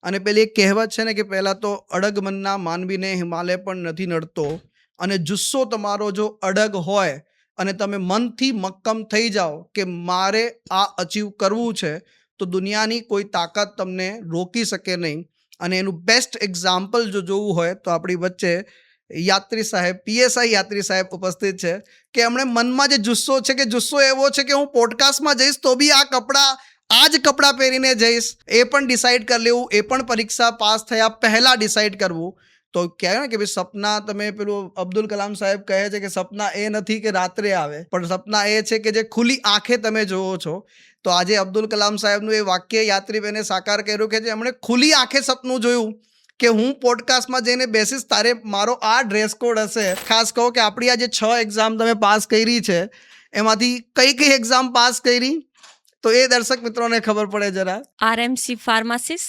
અને પેલી એક કહેવત છે ને કે પહેલાં તો અડગ મનના માનવીને હિમાલય પણ નથી નડતો. અને જુસ્સો તમારો જો અડગ હોય અને તમે મનથી મક્કમ થઈ જાઓ કે મારે આ અચીવ કરવું છે, તો દુનિયાની કોઈ તાકાત તમને રોકી શકે નહીં. અને એનું બેસ્ટ એક્ઝામ્પલ જો જોવું હોય તો આપણી વચ્ચે યાત્રી સાહેબ, પીએસઆઈ યાત્રી સાહેબ ઉપસ્થિત છે કે એમણે મનમાં જે જુસ્સો છે કે જુસ્સો એવો છે કે હું પોડકાસ્ટમાં જઈશ તો બી આ જ કપડાં પહેરીને જઈશ, એ પણ ડિસાઈડ કરી લેવું, એ પણ પરીક્ષા પાસ થયા પહેલાં ડિસાઈડ કરવું. તો કહેવાય ને કે ભાઈ સપના, તમે પેલું અબ્દુલ કલામ સાહેબ કહે છે કે સપના એ નથી કે રાત્રે આવે, પણ સપના એ છે કે જે ખુલ્લી આંખે તમે જોવો છો. તો આજે અબ્દુલ કલામ સાહેબનું એ વાક્ય યાત્રીબેને સાકાર કર્યું કે જે એમણે ખુલ્લી આંખે સપનું જોયું કે હું પોડકાસ્ટમાં જઈને બેસીશ, તારે મારો આ ડ્રેસ કોડ હશે. ખાસ કહો કે આપણી આ જે 6 એક્ઝામ તમે પાસ કરી છે એમાંથી કઈ એક્ઝામ પાસ કરી, તો એ દર્શક મિત્રોને ખબર પડે જરા. આરએમસી ફાર્માસિસ,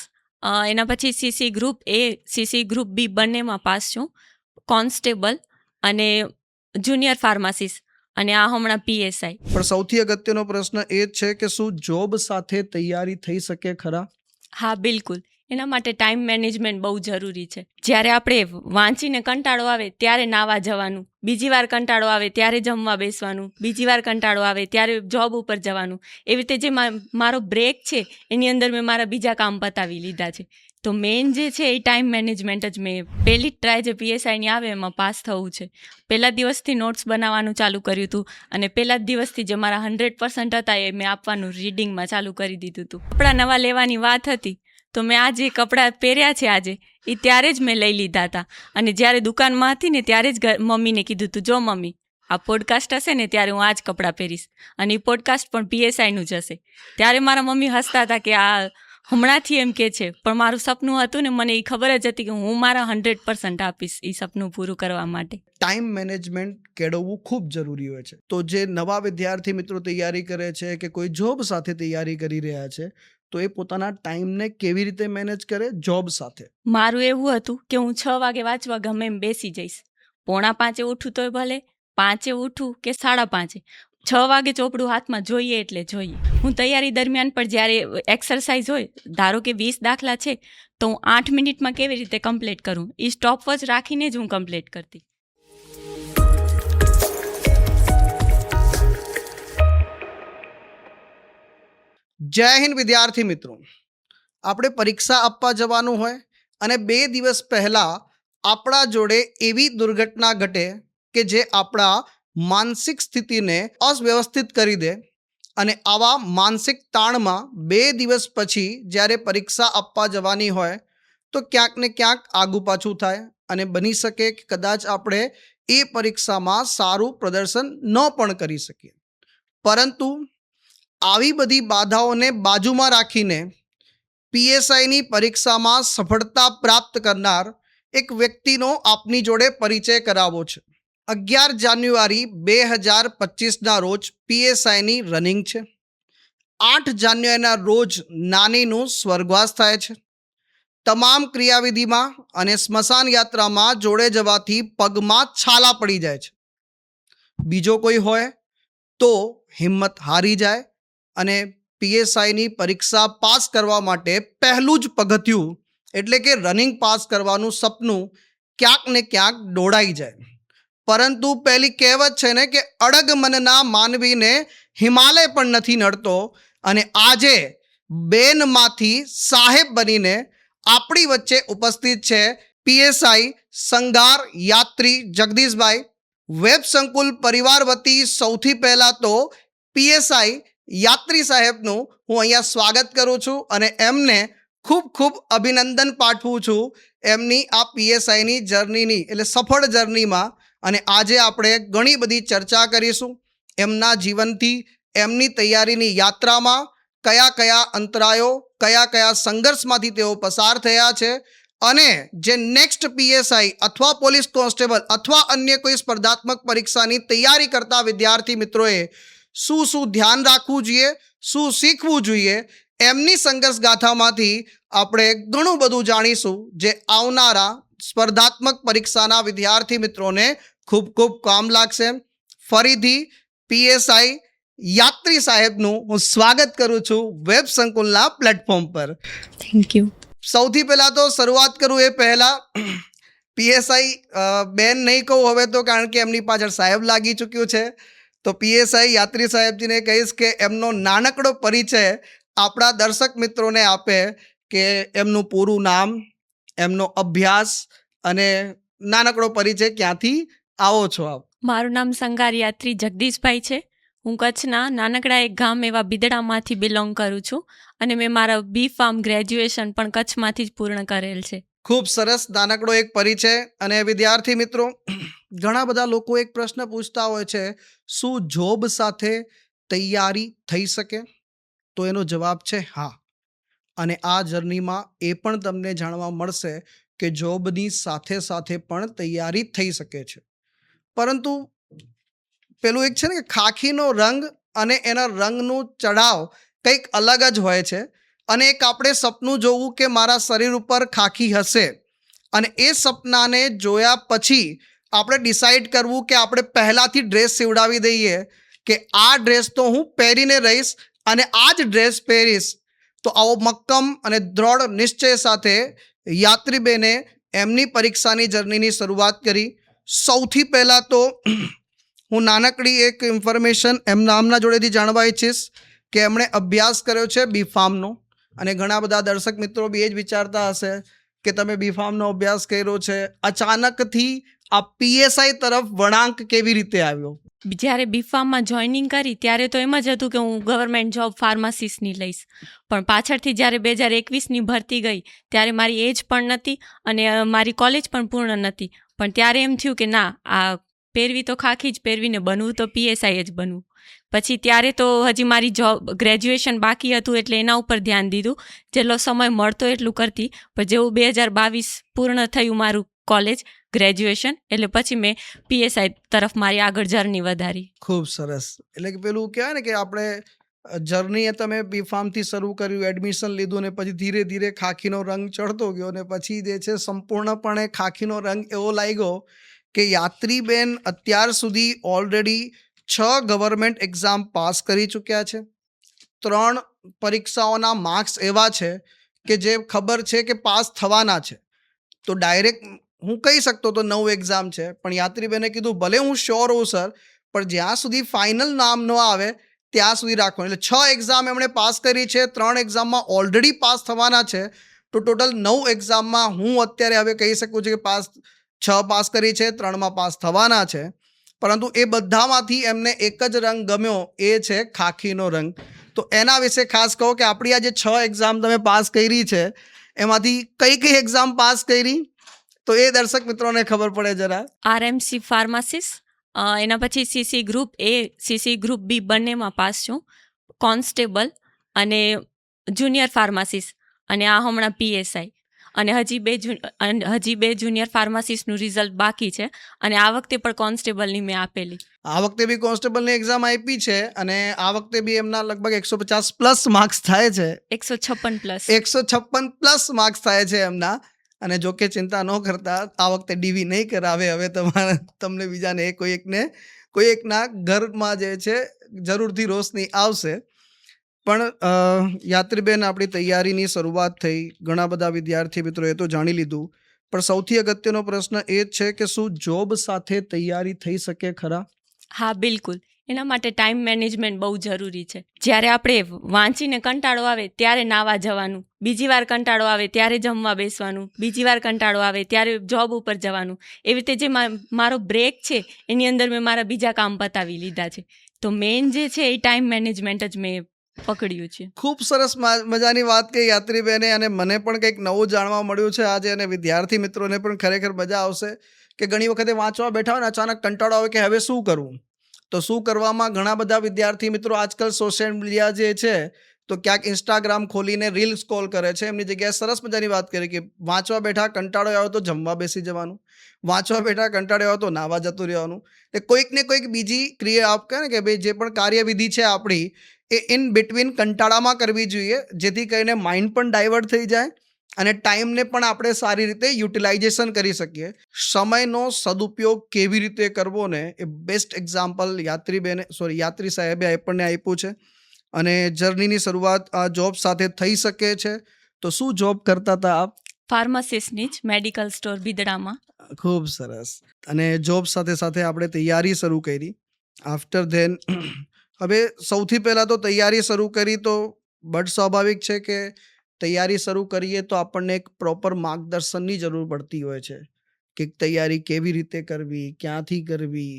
એના પછી સીસી ગ્રુપ એ, સીસી ગ્રુપ બી બંનેમાં પાસ છું. કોન્સ્ટેબલ અને જુનિયર ફાર્માસિસ, અને આ હમણાં પીએસઆઈ. પણ સૌથી અગત્યનો પ્રશ્ન એ જ છે કે શું જોબ સાથે તૈયારી થઈ શકે ખરા? હા, બિલકુલ. એના માટે ટાઈમ મેનેજમેન્ટ બહુ જરૂરી છે. જ્યારે આપણે વાંચીને કંટાળો આવે ત્યારે નાવા જવાનું, બીજી વાર કંટાળો આવે ત્યારે જમવા બેસવાનું, બીજી વાર કંટાળો આવે ત્યારે જોબ ઉપર જવાનું. એવી રીતે જે મારો બ્રેક છે એની અંદર મેં મારા બીજા કામ પતાવી લીધા છે. તો મેઇન જે છે એ ટાઈમ મેનેજમેન્ટ જ. મેં પહેલી જ ટ્રાય જે પીએસઆઈની આવે એમાં પાસ થવું છે. પહેલા દિવસથી નોટ્સ બનાવવાનું ચાલુ કર્યું હતું અને પહેલા જ દિવસથી જે મારા 100% હતા એ મેં આપવાનું રીડિંગમાં ચાલુ કરી દીધું હતું. કપડાં નવા લેવાની વાત હતી તો મેં આ જે કપડાં પહેર્યા છે આજે એ ત્યારે જ મેં લઈ લીધા હતા. અને જ્યારે દુકાનમાં હતી ને ત્યારે જ મમ્મીને કીધું હતું, જો મમ્મી આ પોડકાસ્ટ હશે ને ત્યારે હું આ જ કપડાં પહેરીશ અને એ પોડકાસ્ટ પણ પીએસઆઈનું જ હશે. ત્યારે મારા મમ્મી હસતા હતા કે આ હમણાંથી એમ કે છે, પણ મારું સપનું હતું ને મને એ ખબર જ હતી કે હું મારા 100% આપીશ એ સપનું પૂરું કરવા માટે. ટાઈમ મેનેજમેન્ટ કેળવવું ખૂબ જરૂરી હોય છે. તો જે નવા વિદ્યાર્થી મિત્રો તૈયારી કરે છે કે કોઈ જોબ સાથે તૈયારી કરી રહ્યા છે, તો એ પોતાના ટાઈમને કેવી રીતે મેનેજ કરે જોબ સાથે? મારું એવું હતું કે હું 6 વાગે વાંચવા ગમે એમ બેસી જઈશ. 4:45 ઉઠું તોય ભલે, 5 ઉઠું કે 5:30, 6 વાગે ચોપડું હાથમાં જોઈએ એટલે જોઈએ. હું તૈયારી દરમિયાન પણ જ્યારે એક્સરસાઇઝ હોય, ધારો કે 20 દાખલા છે તો હું 8 મિનિટમાં કેવી રીતે કમ્પ્લીટ કરું એ સ્ટોપવોચ રાખીને જ હું કમ્પ્લીટ કરતી. જય હિન્દ વિદ્યાર્થી મિત્રો. આપણે પરીક્ષા આપવા જવાનું હોય અને 2 દિવસ પહેલાં આપણા જોડે એવી દુર્ઘટના ઘટે કે જે આપણા માનસિક સ્થિતિને અવ્યવસ્થિત કરી દે, અને આવા માનસિક તાણમાં 2 દિવસ પછી જ્યારે પરીક્ષા આપવા જવાની હોય તો ક્યાંક ને ક્યાંક આગુ પાછું થાય અને બની શકે કે કદાચ આપણે એ પરીક્ષામાં સારું પ્રદર્શન ન પણ કરી શકીએ. પરંતુ આવી બધી બાધાઓને બાજુમાં રાખીને પીએસઆઈની પરીક્ષામાં સફળતા પ્રાપ્ત કરનાર એક વ્યક્તિનો આપની જોડે પરિચય કરાવવો છે. 11 જાન્યુઆરી 2025ના રોજ પીએસઆઈની રનિંગ છે. 8 જાન્યુઆરીના રોજ નાનીનું સ્વર્ગવાસ થાય છે. તમામ ક્રિયાવિધિમાં અને સ્મશાન યાત્રામાં જોડે જવાથી પગમાં છાલા પડી જાય છે. બીજો કોઈ હોય તો હિંમત હારી જાય અને પીએસઆઈની પરીક્ષા પાસ કરવા માટે પહેલું જ પગથિયું એટલે કે રનિંગ પાસ કરવાનું સપનું ક્યાંક ને ક્યાંક દોડાઈ જાય. પરંતુ પહેલી કહેવત છે ને કે અડગ મનના માનવીને હિમાલય પણ નથી નડતો. અને આજે બેનમાંથી સાહેબ બનીને આપણી વચ્ચે ઉપસ્થિત છે પીએસઆઈ સંગાર યાત્રી જગદીશભાઈ. વેબ સંકુલ પરિવાર વતી સૌથી પહેલાં તો પીએસઆઈ યાત્રી સાહેબનું હું અહીંયા સ્વાગત કરું છું અને એમને ખૂબ ખૂબ અભિનંદન પાઠવું છું એમની આ પીએસઆઈની જર્નીની, એટલે સફળ જર્નીમાં. અને આજે આપણે ઘણી બધી ચર્ચા કરીશું એમના જીવનથી, એમની તૈયારીની યાત્રામાં કયા કયા અંતરાયો, કયા કયા સંઘર્ષમાંથી તેઓ પસાર થયા છે, અને જે નેક્સ્ટ પીએસઆઈ અથવા પોલીસ કોન્સ્ટેબલ અથવા અન્ય કોઈ સ્પર્ધાત્મક પરીક્ષાની તૈયારી કરતા વિદ્યાર્થી મિત્રોએ શું ધ્યાન રાખવું જોઈએ, શું શીખવું જોઈએ, એમની સંઘર્ષ ગાથામાંથી આપણે ઘણું બધું જાણીશું જે આવનારા સ્પર્ધાત્મક પરીક્ષાના વિદ્યાર્થી મિત્રોને ખૂબ ખૂબ કામ લાગશે. ફરીથી પીએસઆઈ યાત્રી સાહેબનું હું સ્વાગત કરું છું વેબ સંકુલના પ્લેટફોર્મ પર. Thank you. સૌથી પહેલાં તો શરૂઆત કરું એ પહેલાં પીએસઆઈ બેન નહીં કહું હવે તો, કારણ કે એમની પાછળ સાહેબ લાગી ચૂક્યું છે. તો પીએસઆઈ યાત્રી સાહેબજીને કહીશ કે એમનો નાનકડો પરિચય આપણા દર્શક મિત્રોને આપે, કે એમનું પૂરું નામ, એમનો અભ્યાસ અને નાનકડો પરિચય, ક્યાંથી આવો છો આપ? મારું નામ સંગાર યાત્રી જગદીશભાઈ છે. હું કચ્છના નાનકડા એક ગામ એવા બિદડામાંથી બિલોંગ કરું છું અને મેં મારા B.Pharm ગ્રેજ્યુએશન પણ કચ્છમાંથી જ પૂર્ણ કરેલ છે. ખૂબ સરસ નાનકડો એક પરિચય. અને વિદ્યાર્થી મિત્રો, ઘણા બધા લોકો એક પ્રશ્ન પૂછતા હોય છે, શું જોબ સાથે તૈયારી થઈ શકે? તો એનો જવાબ છે હા. અને આ જર્નીમાં એ પણ તમને જાણવા મળશે કે જોબની સાથે સાથે પણ તૈયારી થઈ શકે છે. પરંતુ પેલું એક છે ને કે ખાખીનો રંગ અને એના રંગનું ચડાવ કંઈક અલગ જ હોય છે. અને એક આપણે સપનું જોવું કે મારા શરીર ઉપર ખાખી હશે, અને એ સપનાને જોયા પછી આપણે ડિસાઈડ કરવું કે આપણે પહેલાંથી ડ્રેસ સીવડાવી દઈએ કે આ ડ્રેસ તો હું પહેરીને રહીશ અને આ જ ડ્રેસ પહેરીશ. તો આવો મક્કમ અને દ્રઢ નિશ્ચય સાથે યાત્રીબેને એમની પરીક્ષાની જર્નીની શરૂઆત કરી. સૌથી પહેલાં તો હું નાનકડી એક ઇન્ફોર્મેશન આમના જોડેથી જાણવા ઈચ્છીશ કે એમણે અભ્યાસ કર્યો છે B.Pharmનો. અને ઘણા બધા દર્શક મિત્રો બી એ જ વિચારતા હશે કે તમે B.Pharmનો અભ્યાસ કર્યો છે, અચાનકથી આ પીએસઆઈ તરફ વળાંક કેવી રીતે આવ્યો? જ્યારે B.Pharmમાં જોઈનિંગ કરી ત્યારે તો એમ જ હતું કે હું ગવર્મેન્ટ જોબ ફાર્માસિસ્ટની લઈશ, પણ પાછળથી જ્યારે 2021ની ભરતી ગઈ ત્યારે મારી એજ પણ નથી અને મારી કોલેજ પણ પૂર્ણ નથી. પણ ત્યારે એમ થયું કે ના, આ પહેરવી તો ખાખી જ પહેરવીને બનવું તો પીએસઆઈ જ બનવું. પછી ત્યારે તો હજી મારી જોબ ગ્રેજ્યુએશન બાકી હતું એટલે એના ઉપર ધ્યાન દીધું, જેટલો સમય મળતો એટલું કરતી. પણ જેવું 2022 પૂર્ણ થયું મારું કોલેજ ગ્રેજ્યુએશન, એટલે પછી મેં પીએસઆઈ તરફ મારી આગળ જર્ની વધારી. ખૂબ સરસ. એટલે કે પેલું કહેવાય ને કે આપણે જર્નીએ તમે B.Pharmથી શરૂ કર્યું, એડમિશન લીધું, ને પછી ધીરે ધીરે ખાખીનો રંગ ચડતો ગયો, ને પછી જે છે સંપૂર્ણપણે ખાખીનો રંગ એવો લાગ્યો કે યાત્રીબેન અત્યાર સુધી ઓલરેડી 6 ગવર્મેન્ટ એક્ઝામ પાસ કરી ચૂક્યા છે. 3 પરીક્ષાઓના માર્ક્સ એવા છે કે જે ખબર છે કે પાસ થવાના છે. તો ડાયરેક્ટ હું કહી શકતો તો 9 એક્ઝામ છે, પણ યાત્રીબેને કીધું ભલે હું શ્યોર હોઉં સર, પણ જ્યાં સુધી ફાઇનલ નામ ન આવે ત્યાં સુધી રાખવાનું. એટલે 6 એક્ઝામ એમણે પાસ કરી છે, 3 એક્ઝામમાં ઓલરેડી પાસ થવાના છે. તો ટોટલ 9 એક્ઝામમાં હું અત્યારે હવે કહી શકું છું કે 6 પાસ કરી છે, 3માં પાસ થવાના છે. પરંતુ એ બધામાંથી એમને એક જ રંગ ગમ્યો, એ છે ખાખીનો રંગ. તો એના વિશે ખાસ કહો કે આપણી આ જે 6 એક્ઝામ તમે પાસ કરી છે એમાંથી કઈ કઈ એક્ઝામ પાસ કરી, તો એ દર્શક મિત્રોને ખબર પડે જરા. RMC ફાર્માસિસ્ટ, એના પછી CC group A, CC group B બંનેમાં પાસ છું. કોન્સ્ટેબલ અને જુનિયર ફાર્માસિસ્ટ, અને આ હમણાં PSI. અને હજી બે જુનિયર ફાર્માસિસ્ટનું રિઝલ્ટ બાકી છે, અને આ વખતે પણ કોન્સ્ટેબલની મેં આપેલી. આ વખતે બી કોન્સ્ટેબલની એક્ઝામ આપી છે, અને આ વખતે બી એમના લગભગ 150+ માર્ક્સ થાય છે. 156+. 156+ માર્ક્સ થાય છે એમના. અને જો કે ચિંતા ન કરતા, આ વખતે DV નહીં કરાવે. હવે તમને બીજાને કોઈ એકના ઘરમાં જે છે જરૂરથી રોશની આવશે. પણ યાત્રીબેન, આપણી તૈયારીની શરૂઆત થઈ, ઘણા બધા વિદ્યાર્થી મિત્રોએ તો જાણી લીધું, પણ સૌથી અગત્યનો પ્રશ્ન એ જ છે કે શું જોબ સાથે તૈયારી થઈ શકે ખરા? હા, બિલકુલ. એના માટે ટાઈમ મેનેજમેન્ટ બહુ જરૂરી છે. જ્યારે આપણે વાંચીને કંટાળો આવે ત્યારે નાવા જવાનું, બીજી વાર કંટાળો આવે ત્યારે જમવા બેસવાનું, બીજી વાર કંટાળો આવે ત્યારે જોબ ઉપર જવાનું. એવી રીતે જે મારો બ્રેક છે એની અંદર મેં મારા બીજા કામ પતાવી લીધા છે. તો મેઇન જે છે એ ટાઈમ મેનેજમેન્ટ જ મેં પકડ્યું છે. ખૂબ સરસ મજાની વાત કહી યાત્રીબેને, અને મને પણ કંઈક નવું જાણવા મળ્યું છે આજે, અને વિદ્યાર્થી મિત્રોને પણ ખરેખર મજા આવશે કે ઘણી વખતે વાંચવા બેઠા હોય ને અચાનક કંટાળો આવે કે હવે શું કરવું. તો શું કરવામાં ઘણા બધા વિદ્યાર્થી મિત્રો આજકાલ સોશિયલ મીડિયા જે છે તો ક્યાંક ઇન્સ્ટાગ્રામ ખોલીને રીલ સ્ક્રોલ કરે છે. એમની જગ્યાએ સરસ મજાની વાત કરી કે વાંચવા બેઠા કંટાળો આવ્યો તો જમવા બેસી જવાનું, વાંચવા બેઠા કંટાળો આવ્યો તો નાવા જતું રહેવાનું. એ કોઈક ને કોઈક બીજી ક્રિયા આપ કહે ને કે ભાઈ જે પણ કાર્યવિધિ છે આપણી એ ઇન બિટવીન કંટાળામાં કરવી જોઈએ, જેથી કરીને માઇન્ડ પણ ડાયવર્ટ થઈ જાય અને ટાઈમને પણ આપણે સારી રીતે યુટિલાઇઝેશન કરી શકીએ. સમયનો સદુપયોગ કેવી રીતે કરવો ને એ બેસ્ટ એક્ઝામ્પલ યાત્રી સાહેબે આપણને આપ્યું છે. અને જર્નીની શરૂઆત આ જોબ સાથે થઈ શકે છે. તો શું જોબ કરતા હતા આપ? ફાર્માસિસ્ટની જ મેડિકલ સ્ટોર બિદડામાં. ખૂબ સરસ. અને જોબ સાથે સાથે આપણે તૈયારી શરૂ કરી. આફ્ટર ધેન હવે સૌથી પહેલાં તો તૈયારી શરૂ કરી તો બડ સ્વાભાવિક છે કે તૈયારી શરૂ કરીએ તો આપણને એક પ્રોપર માર્ગદર્શનની જરૂર પડતી હોય છે કે તૈયારી કેવી રીતે કરવી, ક્યાંથી કરવી,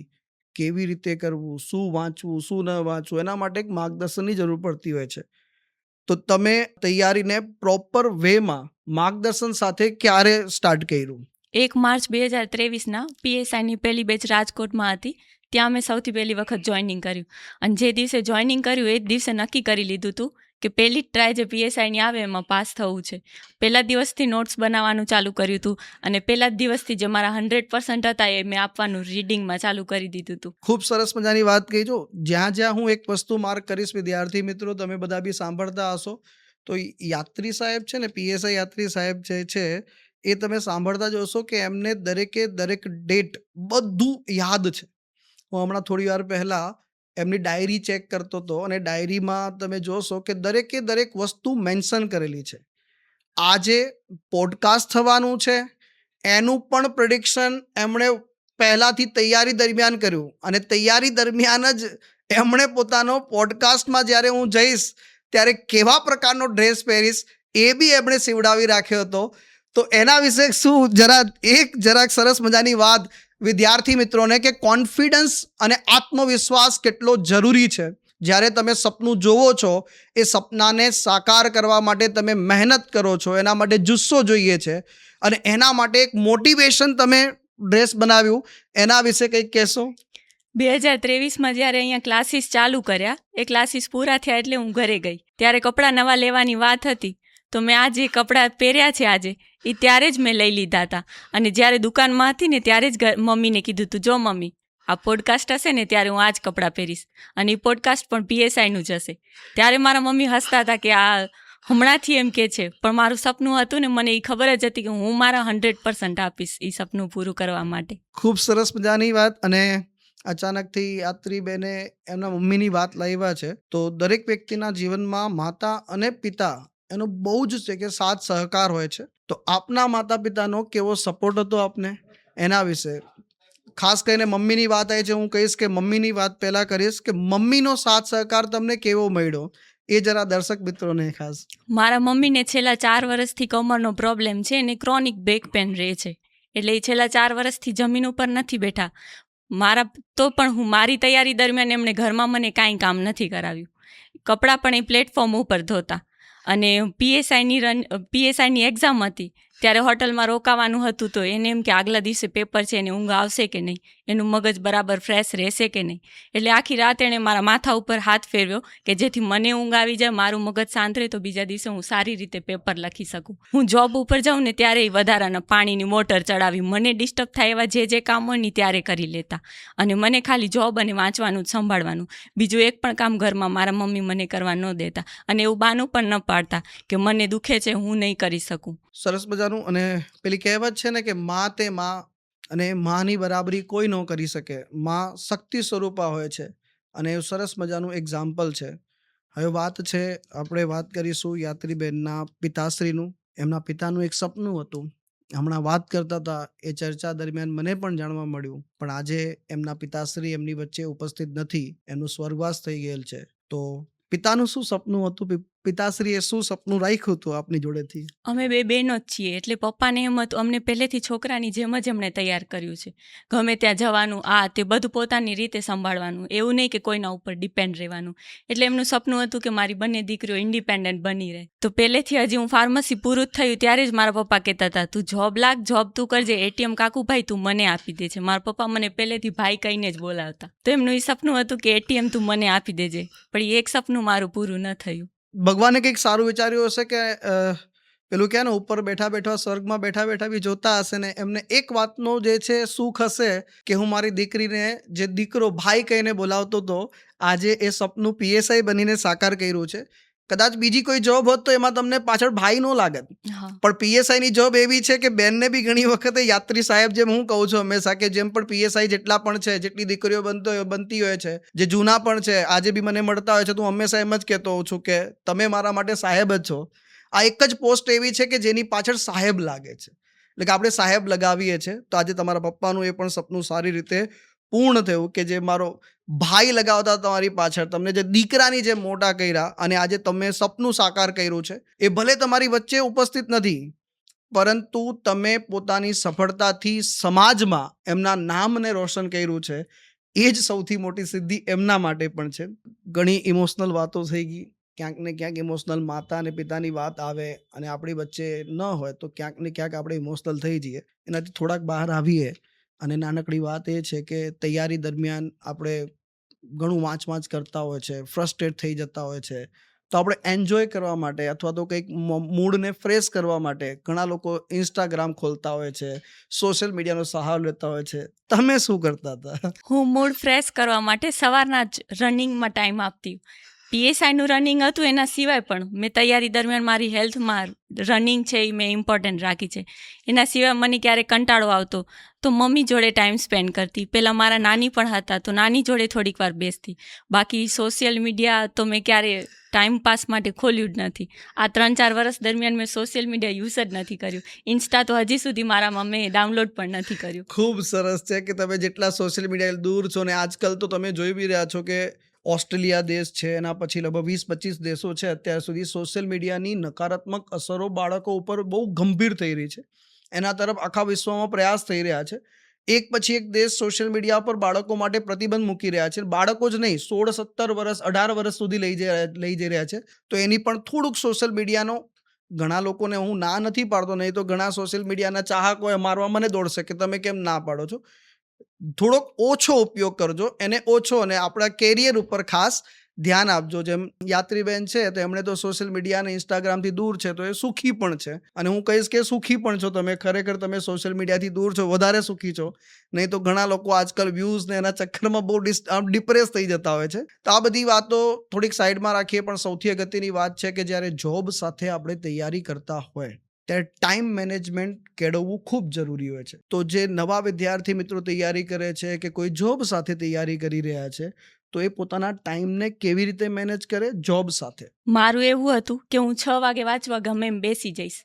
કેવી રીતે કરવું, શું વાંચવું, શું ન વાંચવું, એના માટે એક માર્ગદર્શનની જરૂર પડતી હોય છે. તો તમે તૈયારીને પ્રોપર વેમાં માર્ગદર્શન સાથે ક્યારે સ્ટાર્ટ કર્યું? 1 માર્ચ 2023ના પીએસઆઈની પહેલી બેચ રાજકોટમાં હતી. ત્યાં મેં સૌથી પહેલી વખત જોઈનિંગ કર્યું. અને જે દિવસે જોઈનિંગ કર્યું એ જ દિવસે નક્કી કરી લીધું હતું કે પહેલી જ ટ્રાય જે પીએસઆઈની આવે એમાં પાસ થવું છે. પહેલા દિવસથી નોટ્સ બનાવવાનું ચાલુ કર્યું હતું અને પહેલા જ દિવસથી જે મારા 100% હતા એ મેં આપવાનું રીડિંગમાં ચાલુ કરી દીધું હતું. ખૂબ સરસ મજાની વાત કહી. જો જ્યાં હું એક વસ્તુ માર્ક કરીશ, વિદ્યાર્થી મિત્રો તમે બધા બી સાંભળતા હશો, તો યાત્રી સાહેબ છે ને, પીએસઆઈ યાત્રી સાહેબ જે છે એ તમે સાંભળતા જોશો કે એમને દરેકે દરેક ડેટ બધું યાદ છે. હું હમણાં થોડી વાર પહેલાં એમની ડાયરી ચેક કરતો હતો અને ડાયરીમાં તમે જોશો કે દરેકે દરેક વસ્તુ મેન્શન કરેલી છે. આજે પોડકાસ્ટ થવાનું છે એનું પણ પ્રિડિક્શન એમણે પહેલાંથી તૈયારી દરમિયાન કર્યું અને તૈયારી દરમિયાન જ એમણે પોતાનો પોડકાસ્ટમાં જ્યારે હું જઈશ ત્યારે કેવા પ્રકારનો ડ્રેસ પહેરીશ એ બી એમણે સીવડાવી રાખ્યો હતો. તો એના વિશે શું જરાક સરસ મજાની વાત વિદ્યાર્થી મિત્રોને કે કોન્ફિડન્સ અને આત્મવિશ્વાસ કેટલો જરૂરી છે. જ્યારે તમે સપનું જોવો છો એ સપનાને સાકાર કરવા માટે તમે મહેનત કરો છો, એના માટે જુસ્સો જોઈએ છે અને એના માટે એક મોટિવેશન તમે ડ્રેસ બનાવ્યું, એના વિશે કંઈક કહેશો? 2023માં જ્યારે અહીંયા ક્લાસીસ ચાલુ કર્યા, એ ક્લાસીસ પૂરા થયા એટલે હું ઘરે ગઈ. ત્યારે કપડાં નવા લેવાની વાત હતી તો મેં આ જે કપડાં પહેર્યા છે આજે એ ત્યારે જ મેં લઈ લીધા હતા. અને જ્યારે દુકાનમાં હતી ને ત્યારે જ મમ્મીને કીધું હતું, જો મમ્મી આ પોડકાસ્ટ હશે ને ત્યારે હું આ જ કપડાં પહેરીશ અને એ પોડકાસ્ટ પણ પીએસઆઈનું જ હશે. ત્યારે મારા મમ્મી હસતા હતા કે આ હમણાંથી એમ કે છે, પણ મારું સપનું હતું ને મને એ ખબર જ હતી કે હું મારા 100% આપીશ એ સપનું પૂરું કરવા માટે. ખૂબ સરસ મજાની વાત. અને અચાનકથી યાત્રીબેને એમના મમ્મીની વાત લાવ્યા છે તો દરેક વ્યક્તિના જીવનમાં માતા અને પિતા એનો બહુ જ છે કે સાથ સહકાર હોય છે. તો આપના માતા પિતાનો કેવો સપોર્ટ હતો આપને, એના વિશે ખાસ કરીને મમ્મીની વાત આવી છે, હું કહીશ કે મમ્મીની વાત પહેલાં કરીશ કે મમ્મીનો સાથ સહકાર તમને કેવો મળ્યો એ જરા દર્શક મિત્રોને ખાસ. મારા મમ્મીને છેલ્લા 4 વર્ષથી કમરનો પ્રોબ્લેમ છે અને ક્રોનિક બેક પેન રહે છે. એટલે એ છેલ્લા 4 વર્ષથી જમીન ઉપર નથી બેઠા. મારી તૈયારી દરમિયાન એમણે ઘરમાં મને કાંઈ કામ નથી કરાવ્યું. કપડાં પણ એ પ્લેટફોર્મ ઉપર ધોતા. અને પીએસઆઈની એક્ઝામ હતી ત્યારે હોટલમાં રોકાવાનું હતું તો એને એમ કે આગલા દિવસે પેપર છે એને ઊંઘ આવશે કે નહીં, એનું મગજ બરાબર ફ્રેશ રહેશે કે નહીં. એટલે આખી રાત એણે મારા માથા ઉપર હાથ ફેરવ્યો કે જેથી મને ઊંઘ આવી જાય, મારું મગજ શાંત રહે તો બીજા દિવસે હું સારી રીતે પેપર લખી શકું. હું જોબ ઉપર જાઉં ને ત્યારે વધારાના પાણીની મોટર ચડાવી, મને ડિસ્ટર્બ થાય એવા જે કામ હોય ને ત્યારે કરી લેતા. અને મને ખાલી જોબ અને વાંચવાનું જ સંભાળવાનું, બીજું એક પણ કામ ઘરમાં મારા મમ્મી મને કરવા ન દેતા અને એવું બાનું પણ ન પાડતા કે મને દુખે છે હું નહીં કરી શકું. સરસ મજાનું. અને પેલી કહેવત છે ને કે માં તે માં અને માની બરાબરી કોઈ ન કરી શકે. માં શક્તિ સ્વરૂપા હોય છે અને એ સરસ મજાનું એક્ઝામ્પલ છે. હવે આપણે વાત કરીશું યાત્રીબેનના પિતાશ્રીનું. એમના પિતાનું એક સપનું હતું, હમણાં વાત કરતા હતા, એ ચર્ચા દરમિયાન મને પણ જાણવા મળ્યું, પણ આજે એમના પિતાશ્રી એમની વચ્ચે ઉપસ્થિત નથી, એમનું સ્વર્ગવાસ થઈ ગયેલ છે. તો પિતાનું શું સપનું હતું? પિતાશ્રીએ શું સપનું રાખ્યું હતું આપની જોડેથી? અમે 2 બહેનો જ છીએ એટલે પપ્પાને એમ હતું, અમને પહેલેથી છોકરાની જેમ જ એમણે તૈયાર કર્યું છે. ગમે ત્યાં જવાનું, તે બધું પોતાની રીતે સંભાળવાનું, એવું નહીં કે કોઈના ઉપર ડિપેન્ડ રહેવાનું. એટલે એમનું સપનું હતું કે મારી બંને દીકરીઓ ઇન્ડિપેન્ડન્ટ બની રહે. તો પહેલેથી હજી હું ફાર્મસી પૂરું જ થયું ત્યારે જ મારા પપ્પા કહેતા હતા, તું જોબ તું કરજે, એટીએમ કાકુભાઈ તું મને આપી દે છે. મારા પપ્પા મને પહેલેથી ભાઈ કહીને જ બોલાવતા. તો એમનું એ સપનું હતું કે એટીએમ તું મને આપી દેજે, પણ એ એક સપનું મારું પૂરું ન થયું. ભગવાને કંઈક સારું વિચાર્યું હશે કે પેલું કહે ને ઉપર બેઠા બેઠા સ્વર્ગમાં બેઠા બેઠા બી જોતા હશે ને એમને એક વાતનો જે છે સુખ હશે કે હું મારી દીકરીને જે દીકરો ભાઈ કહીને બોલાવતો હતો આજે એ સપનું પીએસઆઈ બનીને સાકાર કર્યું છે. કદાચ બીજી કોઈ જોબ હોત તો એમાં તમને પાછળ ભાઈ ન લાગત, પણ પીએસઆઈની જોબ એવી છે કે બેનને બી ઘણી વખતે યાત્રી સાહેબ, જેમ હું કહું છું હંમેશા કે જેમ પણ પીએસઆઈ જેટલા પણ છે, જેટલી દીકરીઓ બનતી હોય છે, જે જૂના પણ છે, આજે બી મને મળતા હોય છે, તો હું હંમેશા એમ જ કહેતો હોઉં છું કે તમે મારા માટે સાહેબ જ છો. આ એક જ પોસ્ટ એવી છે કે જેની પાછળ સાહેબ લાગે છે, એટલે કે આપણે સાહેબ લગાવીએ છીએ. તો આજે તમારા પપ્પાનું એ પણ સપનું સારી રીતે પૂર્ણ થયું કે જે મારો ભાઈ લગાવતા તમારી પાછળ, તમને જે દીકરાની જે મોટા કર્યા અને આજે તમે સપનું સાકાર કર્યું છે, એ ભલે તમારી વચ્ચે ઉપસ્થિત નથી, પરંતુ તમે પોતાની સફળતાથી સમાજમાં એમના નામને રોશન કર્યું છે. એ જ સૌથી મોટી સિદ્ધિ એમના માટે પણ છે. ઘણી ઇમોશનલ વાતો થઈ ગઈ. ક્યાંક ને ક્યાંક ઇમોશનલ માતા અને પિતાની વાત આવે અને આપણી વચ્ચે ન હોય તો ક્યાંક ને ક્યાંક આપણે ઇમોશનલ થઈ જઈએ. એનાથી થોડાક બહાર આવીએ અને નાનકડી વાત એ છે કે તૈયારી દરમિયાન આપણે ઘણું વાંચ કરતા હોય છે, ફ્રસ્ટ્રેટ થઈ જતા હોય છે. તો આપણે એન્જોય કરવા માટે અથવા તો કંઈક મૂડને ફ્રેશ કરવા માટે ઘણા લોકો ઇન્સ્ટાગ્રામ ખોલતા હોય છે, સોશિયલ મીડિયાનો સહારો લેતા હોય છે. તમે શું કરતા હતા? હું મૂડ ફ્રેશ કરવા માટે સવારના જ રનિંગમાં ટાઈમ આપતી. પીએસઆઈનું રનિંગ હતું, એના સિવાય પણ મેં તૈયારી દરમિયાન મારી હેલ્થમાં રનિંગ છે એ મેં ઇમ્પોર્ટન્ટ રાખી છે. એના સિવાય મને ક્યારેક કંટાળો આવતો તો મમ્મી જોડે ટાઈમ સ્પેન્ડ કરતી. પહેલાં મારા નાની પણ હતા તો નાની જોડે થોડીક વાર બેસતી. બાકી સોશિયલ મીડિયા તો મેં ક્યારે ટાઈમ પાસ માટે ખોલ્યું જ નથી. આ 3-4 વર્ષ દરમિયાન મેં સોશિયલ મીડિયા યુઝ જ નથી કર્યું. ઇન્સ્ટા તો હજી સુધી મારામાં મેં ડાઉનલોડ પણ નથી કર્યું. ખૂબ સરસ છે કે તમે જેટલા સોશિયલ મીડિયા દૂર છો, ને આજકાલ તો તમે જોઈ બી રહ્યા છો કે ઓસ્ટ્રેલિયા દેશ છે, એના પછી લગભગ 20-25 દેશો છે અત્યાર સુધી સોશિયલ મીડિયાની નકારાત્મક અસરો બાળકો ઉપર બહુ ગંભીર થઈ રહી છે. એના તરફ આખા વિશ્વમાં પ્રયાસ થઈ રહ્યા છે. એક પછી એક દેશ સોશિયલ મીડિયા પર બાળકો માટે પ્રતિબંધ મૂકી રહ્યા છે. બાળકો જ નહીં, 16-17 વર્ષ 18 વર્ષ સુધી લઈ જઈ રહ્યા છે. તો એની પણ થોડુંક સોશિયલ મીડિયાનો, ઘણા લોકોને હું ના નથી પાડતો, નહીં તો ઘણા સોશિયલ મીડિયાના ચાહકો એ મારવા મને દોડશે કે તમે કેમ ના પાડો છો. થોડોક ઓછો ઉપયોગ કરજો, એને ઓછો, અને આપણા કેરિયર ઉપર ખાસ ધ્યાન આપજો. જેમ યાત્રીબેન છે તો એમણે તો સોશિયલ મીડિયા અને ઇન્સ્ટાગ્રામથી દૂર છે, તો એ સુખી પણ છે. અને હું કહીશ કે સુખી પણ છો તમે, ખરેખર તમે સોશિયલ મીડિયાથી દૂર છો, વધારે સુખી છો. નહીં તો ઘણા લોકો આજકાલ વ્યૂઝ ને એના ચક્કરમાં બહુ ડિપ્રેસ થઈ જતા હોય છે. તો આ બધી વાતો થોડીક સાઈડમાં રાખીએ, પણ સૌથી અગત્યની વાત છે કે જ્યારે જોબ સાથે આપણે તૈયારી કરતા હોય ત્યારે ટાઈમ મેનેજમેન્ટ કેળવવું ખૂબ જરૂરી હોય છે. તો જે નવા વિદ્યાર્થી મિત્રો તૈયારી કરે છે કે કોઈ જોબ સાથે તૈયારી કરી રહ્યા છે, તો એ પોતાના ટાઈમને કેવી રીતે મેનેજ કરે જોબ સાથે? મારું એવું હતું કે હું 6 વાગે વાંચવા ગમે એમ બેસી જઈશ.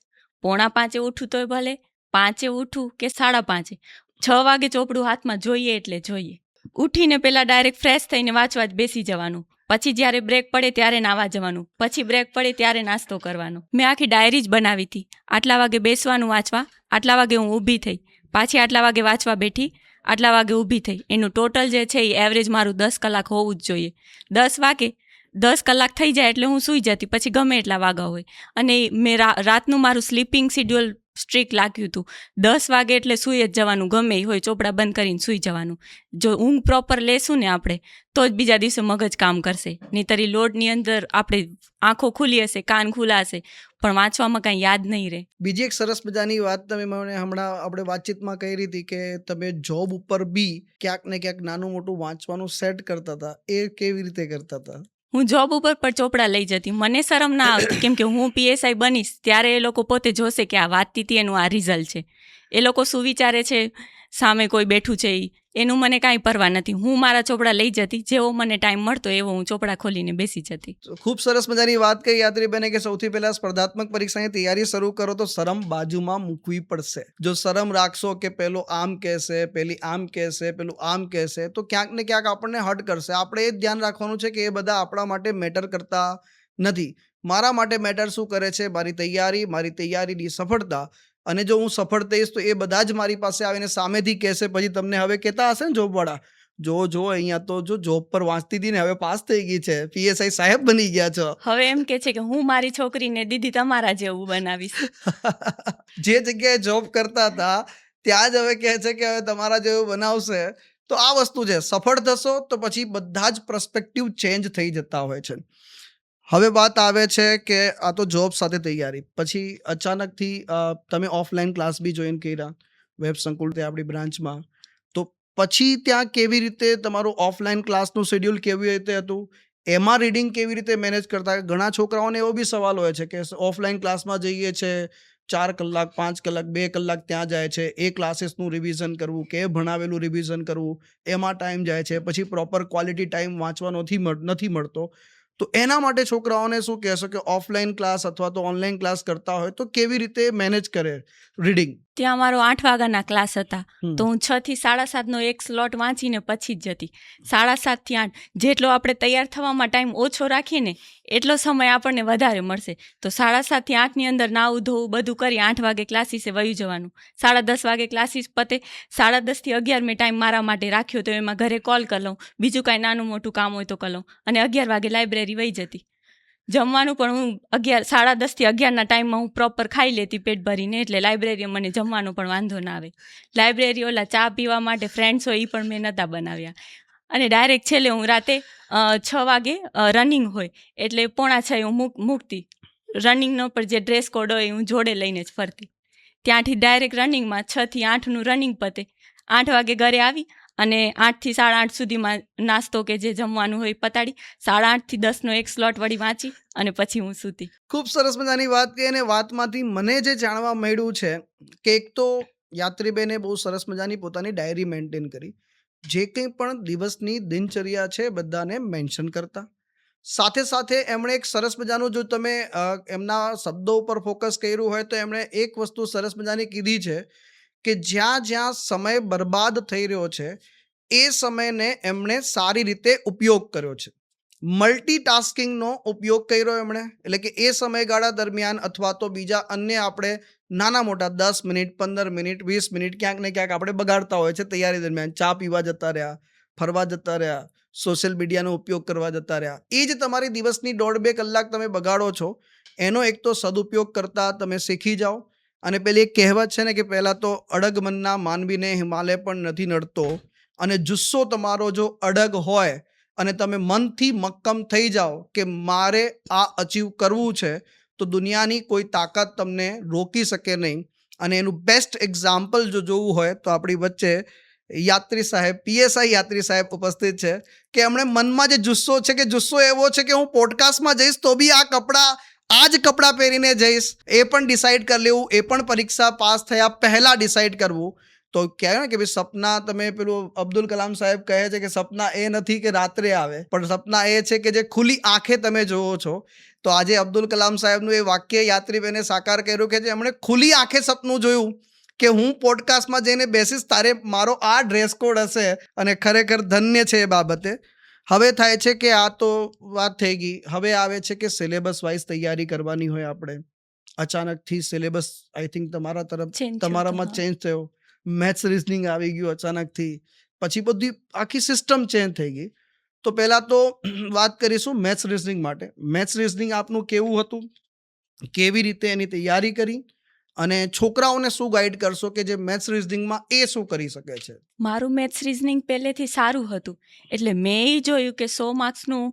4:45 ઉઠું તોય ભલે, 5 ઉઠું કે 5:30, 6 વાગે ચોપડું હાથમાં જોઈએ એટલે જોઈએ. ઉઠીને પહેલાં ડાયરેક્ટ ફ્રેશ થઈને વાંચવા જ બેસી જવાનું. પછી જ્યારે બ્રેક પડે ત્યારે નાવા જવાનું. પછી બ્રેક પડે ત્યારે નાસ્તો કરવાનો. મેં આખી ડાયરી જ બનાવી હતી. આટલા વાગે બેસવાનું વાંચવા, આટલા વાગે હું ઊભી થઈ, પાછી આટલા વાગે વાંચવા બેઠી, આટલા વાગે ઊભી થઈ. એનું ટોટલ જે છે એ એવરેજ મારું 10 કલાક હોવું જ જોઈએ. 10 વાગે 10 કલાક થઈ જાય એટલે હું સૂઈ જતી, પછી ગમે એટલા વાગા હોય. અને મેં રાતનું મારું સ્લીપિંગ શિડ્યુલ સ્ટ્રિક્ટ લાગ્યું હતું. 10 વાગે એટલે સૂઈ જ જવાનું, ગમે એ હોય, ચોપડા બંધ કરીને સૂઈ જવાનું. જો ઊંઘ પ્રોપર લેશું ને આપણે, તો જ બીજા દિવસે મગજ કામ કરશે. નહીંતર લોડની અંદર આપણે આંખો ખુલી હશે, કાન ખુલ્લા હશે, પણ વાંચવામાં કાંઈ યાદ નહીં રહે. બીજી એક સરસ મજાની વાત તમે મને હમણાં આપણે વાતચીતમાં કહી હતી કે તમે જોબ ઉપર બી ક્યાંક ને ક્યાંક નાનું મોટું વાંચવાનું સેટ કરતા હતા. એ કેવી રીતે કરતા હતા? હું જોબ ઉપર પણ ચોપડા લઈ જતી. મને શરમ ના આવતી, કેમ કે હું પીએસઆઈ બનીશ ત્યારે એ લોકો પોતે જોશે કે આ વાંચતી હતી એનું આ રિઝલ્ટ છે. એ લોકો શું વિચારે છે, સામે કોઈ બેઠું છે એનું મને કાંઈ પરવા નથી. હું મારા ચોપડા લઈ જતી, જેવો મને ટાઈમ મળતો એવો હું ચોપડા ખોલીને બેસી જતી. ખૂબ સરસ મજાની વાત કહી યાત્રીબેને કે સૌથી પહેલાં સ્પર્ધાત્મક પરીક્ષાની તૈયારી શરૂ કરો તો શરમ બાજુમાં મૂકવી પડશે. જો શરમ રાખશો કે પેલો આમ કહેશે, પેલી આમ કહેશે, પેલું આમ કહેશે, તો ક્યાંક ને ક્યાંક આપણને હટ કરશે. આપણે એ જ ધ્યાન રાખવાનું છે કે એ બધા આપણા માટે મેટર કરતા નથી. મારા માટે મેટર શું કરે છે? મારી તૈયારી, મારી તૈયારીની સફળતા. અને જો હું સફળ થઈશ તો એ બધા જ મારી પાસે આવીને સામેથી કહેશે. પછી તમને હવે કહેતા હશે ને જોબવાળા, જો અહીંયા તો જો જોબ પર વાંચતી હતી ને હવે પાસ થઈ ગઈ છે, પીએસઆઈ સાહેબ બની ગયા છો. હવે એમ કે છે કે હું મારી છોકરીને દીદી તમારા જેવું બનાવીશ. જે જગ્યાએ જોબ કરતા હતા ત્યાં જ હવે કહે છે કે હવે તમારા જેવું બનાવશે. તો આ વસ્તુ છે, સફળ થશો તો પછી બધા જ પર્સપેક્ટિવ ચેન્જ થઈ જતા હોય છે. હવે વાત આવે છે કે આ તો જોબ સાથે તૈયારી, પછી અચાનકથી તમે ઓફલાઈન ક્લાસ બી જોઈન કર્યા વેબ સંકુલ તે આપણી બ્રાન્ચમાં. તો પછી ત્યાં કેવી રીતે તમારું ઓફલાઈન ક્લાસનું શેડ્યુલ કેવી રીતે હતું? એમાં રીડિંગ કેવી રીતે મેનેજ કરતા? ઘણા છોકરાઓને એવો બી સવાલ હોય છે કે ઓફલાઈન ક્લાસમાં જઈએ છે, 4 કલાક 5 કલાક 2 કલાક ત્યાં જાય છે, એ ક્લાસીસનું રિવિઝન કરવું, કે ભણાવેલું રિવિઝન કરવું, એમાં ટાઈમ જાય છે. પછી પ્રોપર ક્વોલિટી ટાઈમ વાંચવાનો નથી મળતો. તો એના માટે છોકરાઓને શું કહેશો કે ઓફલાઈન ક્લાસ અથવા તો ઓનલાઈન ક્લાસ કરતા હોય તો કેવી રીતે મેનેજ કરે રીડિંગ? ત્યાં મારો 8 વાગ્યાના ક્લાસ હતા, તો હું 6 થી 7:30નો એક સ્લોટ વાંચીને પછી જ જતી. 7:30 થી 8 જેટલો આપણે તૈયાર થવામાં ટાઈમ ઓછો રાખીએ ને એટલો સમય આપણને વધારે મળશે. તો 7:30 થી 8ની અંદર નાવું ધોવું બધું કરી 8 વાગે ક્લાસીસે વયું જવાનું. 10:30 વાગે ક્લાસીસ પતે. 10:30 થી 11 મેં ટાઈમ મારા માટે રાખ્યો, તો એમાં ઘરે કોલ કરી લઉં, બીજું કાંઈ નાનું મોટું કામ હોય તો કરી લઉં, અને 11 વાગે લાઇબ્રેરી વહી જતી. જમવાનું પણ હું 10:30 થી 11ના ટાઈમમાં હું પ્રોપર ખાઈ લેતી પેટ ભરીને, એટલે લાઇબ્રેરી મને જમવાનો પણ વાંધો ના આવે. લાઇબ્રેરી ઓલા ચા પીવા માટે ફ્રેન્ડ્સ હોય એ પણ મેં નહોતા બનાવ્યા. અને ડાયરેક્ટ છેલ્લે હું રાતે 6 વાગે રનિંગ હોય એટલે 5:45 હું મૂકતી. રનિંગનો પણ જે ડ્રેસ કોડ હોય હું જોડે લઈને જ ફરતી. ત્યાંથી ડાયરેક્ટ રનિંગમાં 6 થી 8નું રનિંગ પતે. 8 વાગે ઘરે આવી અને 8 થી 8:30 સુધીમાં નાસ્તો કે જે જમવાનું હોય પતાડી 8:30 થી 10નો એક સ્લોટ વળી વાંચી અને પછી હું સૂતી. ખૂબ સરસ મજાની વાત કહી, અને વાતમાંથી મને જે જાણવા મળ્યું છે કે એક તો યાત્રીબેને બહુ સરસ મજાની પોતાની ડાયરી મેન્ટેન કરી, જે કંઈ પણ દિવસની દિનચર્યા છે બધાને મેન્શન કરતા. સાથે સાથે એમણે એક સરસ મજાનું, જો તમે એમના શબ્દો ઉપર ફોકસ કર્યું હોય તો એમણે એક વસ્તુ સરસ મજાની કીધી છે કે જ્યાં જ્યાં સમય બરબાદ થઈ રહ્યો છે એ સમયને એમણે સારી રીતે ઉપયોગ કર્યો છે. મલ્ટીટાસ્કિંગનો ઉપયોગ કર્યો એમણે, એટલે કે એ સમયગાળા દરમિયાન અથવા તો બીજા અન્ય આપણે નાના મોટા 10 મિનિટ, 15 મિનિટ, 20 મિનિટ ક્યાંક ને ક્યાંક આપણે બગાડતા હોય છે તૈયારી દરમિયાન. ચા પીવા જતા રહ્યા, ફરવા જતા રહ્યા, સોશિયલ મીડિયાનો ઉપયોગ કરવા જતા રહ્યા. એ જ તમારી દિવસની 1.5-2 કલાક તમે બગાડો છો, એનો એક તો સદુપયોગ કરતા તમે શીખી જાઓ. અને પેલી એક કહેવત છે ને કે પહેલાં તો અડગ મનના માનવીને હિમાલય પણ નથી નડતો, અને જુસ્સો તમારો જો અડગ હોય અને તમે મનથી મક્કમ થઈ જાઓ કે મારે આ અચીવ કરવું છે, તો દુનિયાની કોઈ તાકાત તમને રોકી શકે નહીં. અને એનું બેસ્ટ એક્ઝામ્પલ જો જોવું હોય તો આપણી વચ્ચે યાત્રી સાહેબ, PSI યાત્રી સાહેબ ઉપસ્થિત છે કે એમણે મનમાં જે જુસ્સો છે, કે જુસ્સો એવો છે કે હું પોડકાસ્ટમાં જઈશ તો બી આ જ કપડાં પહેરીને જઈશ, એ પણ ડિસાઇડ કરી લેવું, એ પણ પરીક્ષા પાસ થયા પહેલાં ડિસાઇડ કરવું. તો કહેવાય ને કે ભાઈ સપના, તમે પેલું અબ્દુલ કલામ સાહેબ કહે છે કે સપના એ નથી કે રાત્રે આવે, પણ સપના એ છે કે જે ખુલ્લી આંખે તમે જોવો છો. તો આજે અબ્દુલ કલામ સાહેબનું એ વાક્ય યાત્રીબેને સાકાર કર્યું કે જે એમણે ખુલ્લી આંખે સપનું જોયું કે હું પોડકાસ્ટમાં જઈને બેસીશ, તારે મારો આ ડ્રેસ કોડ હશે, અને ખરેખર ધન્ય છે એ બાબતે. હવે થાય છે કે આ તો વાત થઈ ગઈ, હવે આવે છે કે સિલેબસ વાઇઝ તૈયારી કરવાની હોય આપણે. અચાનકથી સિલેબસ આઈ થિંક તમારા તરફ, તમારામાં ચેન્જ થયો, મેથ્સ રિઝનિંગ આવી ગયું અચાનકથી, પછી બધી આખી સિસ્ટમ ચેન્જ થઈ ગઈ. તો પહેલાં તો વાત કરીશું મેથ્સ રિઝનિંગ માટે. મેથ્સ રિઝનિંગ આપનું કેવું હતું, કેવી રીતે એની તૈયારી કરી, અને છોકરાઓને શું ગાઈડ કરશો કે જે મેથ્સ રિઝનિંગમાં એ શું કરી શકે છે? મારું મેથ્સ રિઝનિંગ પહેલેથી સારું હતું, એટલે મેં એ જોયું કે 100 માર્ક્સનું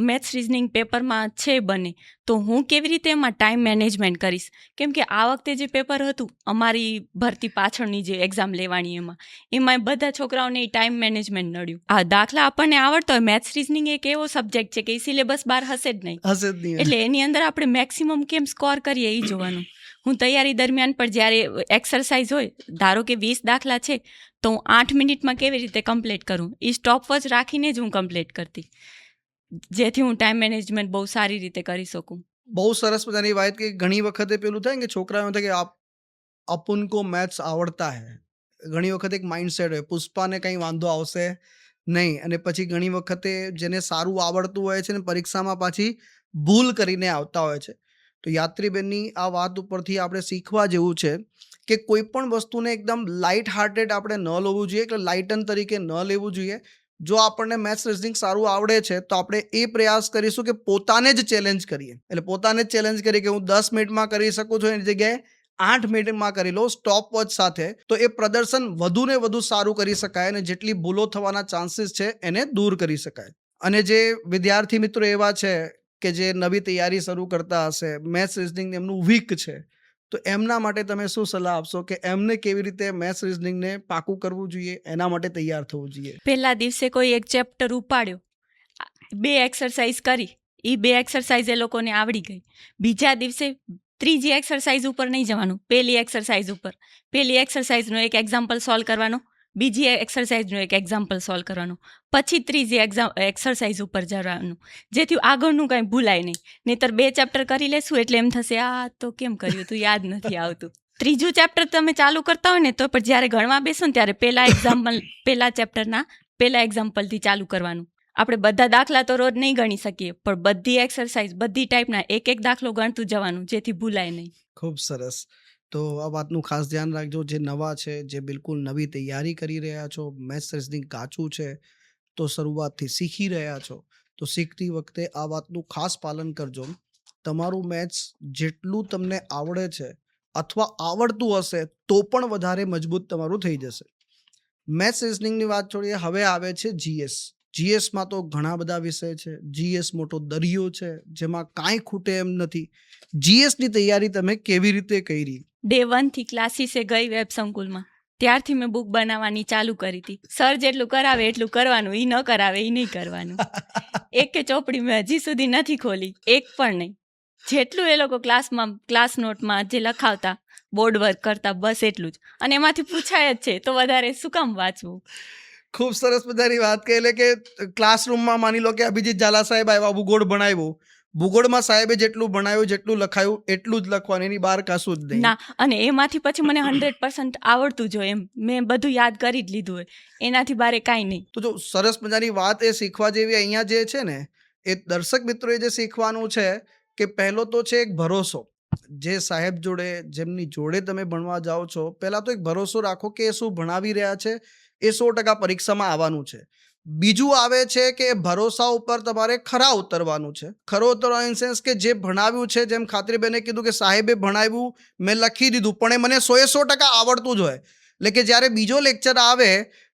મેથ્સ રિઝનિંગ પેપરમાં છે બને, તો હું કેવી રીતે એમાં ટાઈમ મેનેજમેન્ટ કરીશ. કેમ કે આ વખતે જે પેપર હતું અમારી ભરતી પાછળની જે એક્ઝામ લેવાની, એમાં બધા છોકરાઓને એ ટાઈમ મેનેજમેન્ટ નડ્યું. આ દાખલા આપણને આવડતો હોય, મેથ્સ રિઝનિંગ એક એવો સબ્જેક્ટ છે કે એ સિલેબસ બહાર હશે જ નહીં, એટલે એની અંદર આપણે મેક્સિમમ કેમ સ્કોર કરીએ એ જોવાનું. હું તૈયારી દરમિયાન પણ જ્યારે એક્સરસાઇઝ હોય, ધારો કે 20 દાખલા છે તો હું 8 મિનિટમાં કેવી રીતે કમ્પ્લીટ કરું, એ સ્ટોપવોચ રાખીને જ હું કમ્પ્લીટ કરતી, જેથી હું ટાઈમ મેનેજમેન્ટ બહુ સારી રીતે કરી શકું. બહુ સરસ મજાની વાત કે ઘણી વખતે પેલું થાય કે છોકરાઓ થાય કે અપન કો મેથ્સ આવડતા હે, ઘણી વખત એક માઇન્ડસેટ હોય પુષ્પાને કંઈ વાંધો આવશે નહીં, અને પછી ઘણી વખતે જેને સારું આવડતું હોય છે ને પરીક્ષામાં પાછી ભૂલ કરીને આવતા હોય છે. તો યાત્રીબેનની આ વાત ઉપરથી આપણે શીખવા જેવું છે કે કોઈ પણ વસ્તુને એકદમ લાઇટ હાર્ટેડ આપણે ન લેવું જોઈએ, કે લાઇટન તરીકે ન લેવું જોઈએ. જો આપણને મેથ્સ રિઝનિંગ સારું આવડે છે તો આપણે એ પ્રયાસ કરીશું કે પોતાને જ ચેલેન્જ કરીએ, એટલે પોતાને જ ચેલેન્જ કરીએ કે હું 10 મિનિટમાં કરી શકું છું, એની જગ્યાએ 8 મિનિટમાં કરી લો સ્ટોપ વોચ સાથે, તો એ પ્રદર્શન વધુ ને વધુ સારું કરી શકાય અને જેટલી ભૂલો થવાના ચાન્સીસ છે એને દૂર કરી શકાય. અને જે વિદ્યાર્થી મિત્રો એવા છે કે જે નવી તૈયારી શરૂ કરતા હશે, મેથ્સ રિઝનિંગ એમનું વીક છે, તો એમના માટે તમે શું સલાહ આપશો કે એમને કેવી રીતે મેથ્સ રિઝનિંગને પાકું કરવું જોઈએ, એના માટે તૈયાર થવું જોઈએ? પહેલા દિવસે કોઈ એક ચેપ્ટર ઉપાડ્યો, 2 એક્સરસાઇઝ કરી, એ 2 એક્સરસાઇઝ એ લોકોને આવડી ગઈ. બીજા દિવસે ત્રીજી એક્સરસાઇઝ ઉપર નહીં જવાનું, પહેલી એક્સરસાઇઝ ઉપર, પહેલી એક્સરસાઇઝનો એક એક્ઝામ્પલ સોલ્વ કરવાનો, બીજી એક્સરસાઇઝનું એક એક્ઝામ્પલ સોલ્વ કરવાનું, પછી ત્રીજી એક્સરસાઇઝ ઉપર જવાનું, જેથી આગળનું કાંઈ ભૂલાય નહીં. નહીંતર 2 ચેપ્ટર કરી લેશું એટલે એમ થશે આ તો કેમ કર્યું હતું, યાદ નથી આવતું. ત્રીજું ચેપ્ટર તમે ચાલુ કરતા હોય ને તો પણ જ્યારે ગણવા બેસો ને ત્યારે પહેલા ચેપ્ટરના પહેલા એક્ઝામ્પલથી ચાલુ કરવાનું. આપણે બધા દાખલા તો રોજ નહીં ગણી શકીએ, પણ બધી એક્સરસાઇઝ બધી ટાઈપના એક દાખલો ગણતું જવાનું, જેથી ભૂલાય નહીં. ખૂબ સરસ. તો આ વાતનું ખાસ ધ્યાન રાખજો, જે નવા છે, જે બિલકુલ નવી તૈયારી કરી રહ્યા છો, મેથ્સ રીઝનિંગ કાચું છે તો શરૂઆતથી શીખી રહ્યા છો, તો શીખતી વખતે આ વાતનું ખાસ પાલન કરજો. તમારું મેથ્સ જેટલું તમને આવડે છે અથવા આવડતું હશે તો પણ વધારે મજબૂત તમારું થઈ જશે. મેથ્સ રીઝનિંગની વાત છોડીએ, હવે આવે છે જીએસ. જીએસમાં તો ઘણા બધા વિષય છે. જીએસ મોટો દરિયો છે જેમાં કાંઈ ખૂટે એમ નથી. જીએસની તૈયારી તમે કેવી રીતે કરી? Day 1 થી ક્લાસીસે ગઈ વેબ સંકુલમાં, ત્યારથી મેં બુક બનાવવાની ચાલુ કરી હતી. સર જેટલું કરાવે એટલું કરવાનું, એ ન કરાવે એ નહીં કરવાનું. એક ચોપડી મેં હજી સુધી નથી ખોલી, એક પણ નહીં. જેટલું એ લોકો ક્લાસ નોટમાં જે લખાવતા, બોર્ડ વર્ક કરતા, બસ એટલું જ. અને એમાંથી પૂછાય જ છે તો વધારે શું કામ વાંચવું. ખૂબ સરસ મજાની વાત કહી. એટલે કે ક્લાસરૂમમાં માની લો કે અભિજીત ઝાલા સાહેબ આવ્યા, ભૂગોળ ભણાવ્યું, ભૂગોળમાં સાહેબે જેટલું ભણાવ્યું, જેટલું લખાયું એટલું જ લખવાનું, એની બહાર કશું જ નહીં. ના, અને એમાંથી પછી મને 100% આવડતું જ હોય, એમ મેં બધું યાદ કરી જ લીધું હોય, એનાથી બારે કાંઈ નહીં. તો જો સરસ મજાની વાત એ શીખવા જેવી અહીંયા જે છે ને, એ દર્શક મિત્રોએ જે શીખવાનું છે કે પહેલો તો છે એક ભરોસો. જે સાહેબ જોડે, જેમની જોડે તમે ભણવા જાઓ છો, પહેલાં તો એક ભરોસો રાખો કે એ શું ભણાવી રહ્યા છે એ 100% પરીક્ષામાં આવવાનું છે. બીજું આવે છે કે ભરોસા ઉપર તમારે ખરા ઉતરવાનું છે. ખરો ઉતરવાનું ઇન સેન્સ કે જે ભણાવ્યું છે, જેમ ખાતરીબેને કીધું કે સાહેબે ભણાવ્યું, મેં લખી દીધું, પણ એ મને 100% આવડતું જ હોય. એટલે કે જ્યારે બીજો લેક્ચર આવે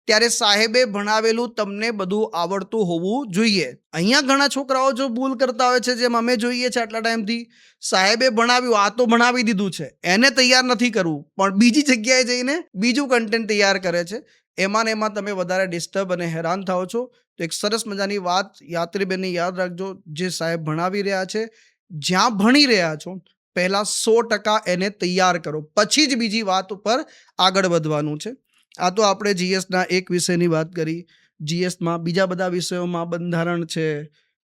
ત્યારે સાહેબે ભણાવેલું તમને બધું આવડતું હોવું જોઈએ. અહીંયા ઘણા છોકરાઓ જો ભૂલ કરતા હોય છે, જેમ અમે જોઈએ છે આટલા ટાઈમથી, સાહેબે ભણાવ્યું, આ તો ભણાવી દીધું છે, એને તૈયાર નથી કરવું, પણ બીજી જગ્યાએ જઈને બીજું કન્ટેન્ટ તૈયાર કરે છે. એમાં ને એમાં તમે વધારે ડિસ્ટર્બ અને હેરાન થાઓ છો. તો એક સરસ મજાની વાત યાત્રીબેનને યાદ રાખજો, જે સાહેબ ભણાવી રહ્યા છે, જ્યાં ભણી રહ્યા છો, પહેલાં 100% એને તૈયાર કરો, પછી જ બીજી વાત ઉપર આગળ વધવાનું છે. આ તો આપણે જીએસના એક વિષયની વાત કરી. જીએસમાં બીજા બધા વિષયોમાં બંધારણ છે,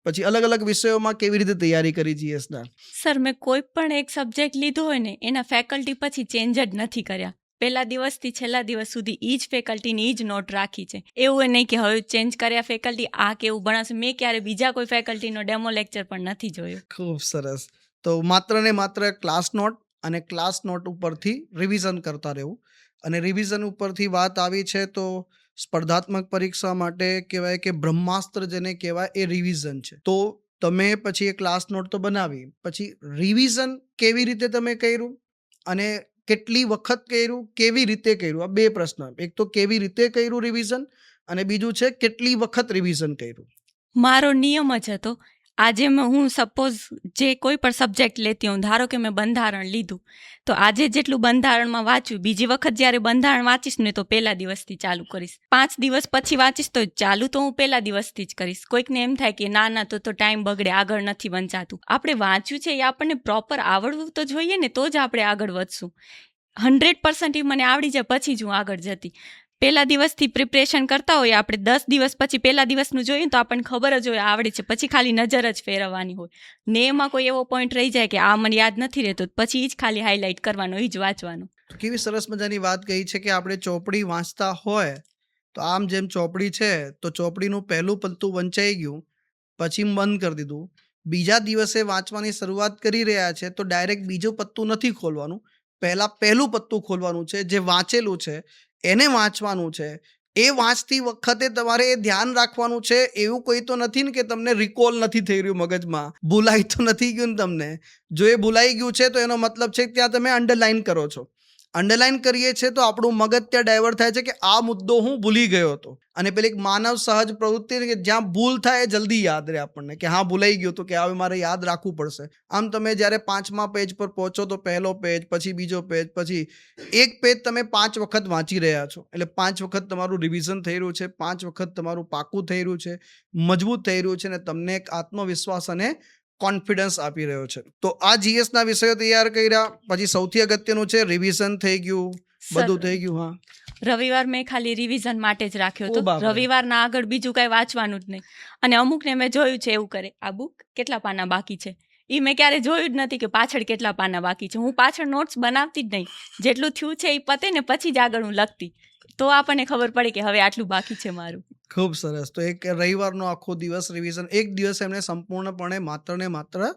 પછી અલગ અલગ વિષયોમાં કેવી રીતે તૈયારી કરી જીએસના? સર, મેં કોઈ પણ એક સબ્જેક્ટ લીધો હોય ને, એના ફેકલ્ટી પછી ચેન્જ જ નથી કર્યા. પહેલા દિવસથી છેલ્લા દિવસ સુધી એ જ ફેકલ્ટીની એ જ નોટ રાખી છે. એવું નહીં કે હવે ચેન્જ કર્યા ફેકલ્ટી, આ કેવું ભણાવશે. મેં ક્યારે બીજા કોઈ ફેકલ્ટીનો ડેમો લેક્ચર પણ નથી જોયો. ખૂબ સરસ. તો માત્ર ને માત્ર ક્લાસ નોટ અને ક્લાસ નોટ ઉપરથી રિવિઝન કરતા રહેવું. અને રિવિઝન ઉપરથી વાત આવી છે તો સ્પર્ધાત્મક પરીક્ષા માટે કહેવાય કે બ્રહ્માસ્ત્ર જેને કહેવાય એ રિવિઝન છે. તો તમે પછી એ ક્લાસ નોટ તો બનાવી, પછી રિવિઝન કેવી રીતે તમે કર્યું અને કેટલી વખત કર્યું, કેવી રીતે કર્યું? આ 2 પ્રશ્ન. એક તો કેવી રીતે કર્યું રિવિઝન, અને બીજું છે કેટલી વખત રિવિઝન કર્યું? મારો નિયમ જ હતો, આજે હું સપોઝ જે કોઈ પણ સબ્જેક્ટ લેતી હું, ધારો કે મેં બંધારણ લીધું, તો આજે જેટલું બંધારણમાં વાંચ્યું, બીજી વખત જ્યારે બંધારણ વાંચીશ ને તો પહેલા દિવસથી ચાલુ કરીશ. 5 દિવસ પછી વાંચીશ તો ચાલુ તો હું પહેલા દિવસથી જ કરીશ. કોઈકને એમ થાય કે ના ના, તો ટાઈમ બગડે, આગળ નથી વંચાતું. આપણે વાંચ્યું છે એ આપણને પ્રોપર આવડવું તો જોઈએ ને, તો જ આપણે આગળ વધશું. 100% મને આવડી જાય પછી જ હું આગળ જતી. પહેલા દિવસથી પ્રિપરેશન કરતા હોય આપણે, 10 દિવસ પછી પહેલા દિવસનું જોઈએ તો આપણને ખબર જ હોય આવડે છે, પછી ખાલી નજર જ ફેરવવાની હોય ને. એમાં કોઈ એવો પોઈન્ટ રહી જાય કે આ મને યાદ નથી રહેતો, પછી એ જ ખાલી હાઇલાઇટ કરવાનો, એ જ વાંચવાનું. કેવી સરસ મજાની વાત કહી છે કે આપણે ચોપડી વાંચતા હોય તો આમ જેમ ચોપડી છે તો ચોપડીનું પહેલું પત્તું વંચાઈ ગયું, પછી બંધ કરી દીધું. બીજા દિવસે વાંચવાની શરૂઆત કરી રહ્યા છે તો ડાયરેક્ટ બીજું પત્તું નથી ખોલવાનું, પહેલું પત્તું ખોલવાનું છે. જે વાંચેલું છે એને વાંચવાનું છે. એ વાંચતી વખતે તમારે એ ધ્યાન રાખવાનું છે. એવું કોઈ તો નથી ને કે તમને રિકોલ નથી થઈ રહ્યું મગજમાં, ભૂલાઈ તો નથી ગયું ને તમને? જો એ ભૂલાઈ ગયું છે તો એનો મતલબ છે કે ત્યાં તમે અંડરલાઈન કરો છો. અંડરલાઈન કરીએ છીએ તો આપણું મગજ ત્યાં ડાયવર્ટ થાય છે કે આ મુદ્દો હું ભૂલી ગયો હતો. અને પેલી એક માનવ સહજ પ્રવૃત્તિ કે જ્યાં ભૂલ થાય જલ્દી યાદ રહે આપણને કે હા ભૂલાઈ ગયું હતું, કે હવે મારે યાદ રાખવું પડશે. આમ તમે જ્યારે 5મા પેજ પર પહોંચો તો પહેલો પેજ, પછી બીજો પેજ, પછી એક પેજ તમે 5 વખત વાંચી રહ્યા છો. એટલે 5 વખત તમારું રિવિઝન થઈ રહ્યું છે, 5 વખત તમારું પાકું થઈ રહ્યું છે, મજબૂત થઈ રહ્યું છે, અને તમને એક આત્મવિશ્વાસ અને કોન્ફિડન્સ આપી રહ્યો છે. તો આ જીએસના વિષયો તૈયાર કર્યા, પછી સૌથી અગત્યનું છે રિવિઝન થઈ ગયું, બધું થઈ ગયું. હા, રવિવાર મેં ખાલી રિવિઝન માટે જ રાખ્યો ઓ હતો. બાપરે. રવિવારના આગળ બીજું કાંઈ વાંચવાનું જ નહીં. અને અમુકને મેં જોયું છે એવું કરે, આ બુક કેટલા પાના બાકી છે, એ મેં ક્યારે જોયું જ નથી કે પાછળ કેટલા પાના બાકી છે. હું પાછળ નોટ્સ બનાવતી જ નહીં, જેટલું થયું છે એ પતે ને પછી જ આગળ હું લખતી, તો આપણને ખબર પડે કે હવે આટલું બાકી છે મારું. ખૂબ સરસ. તો એક રવિવારનો આખો દિવસ રિવિઝન, એક દિવસ એમણે સંપૂર્ણપણે માત્ર ને માત્ર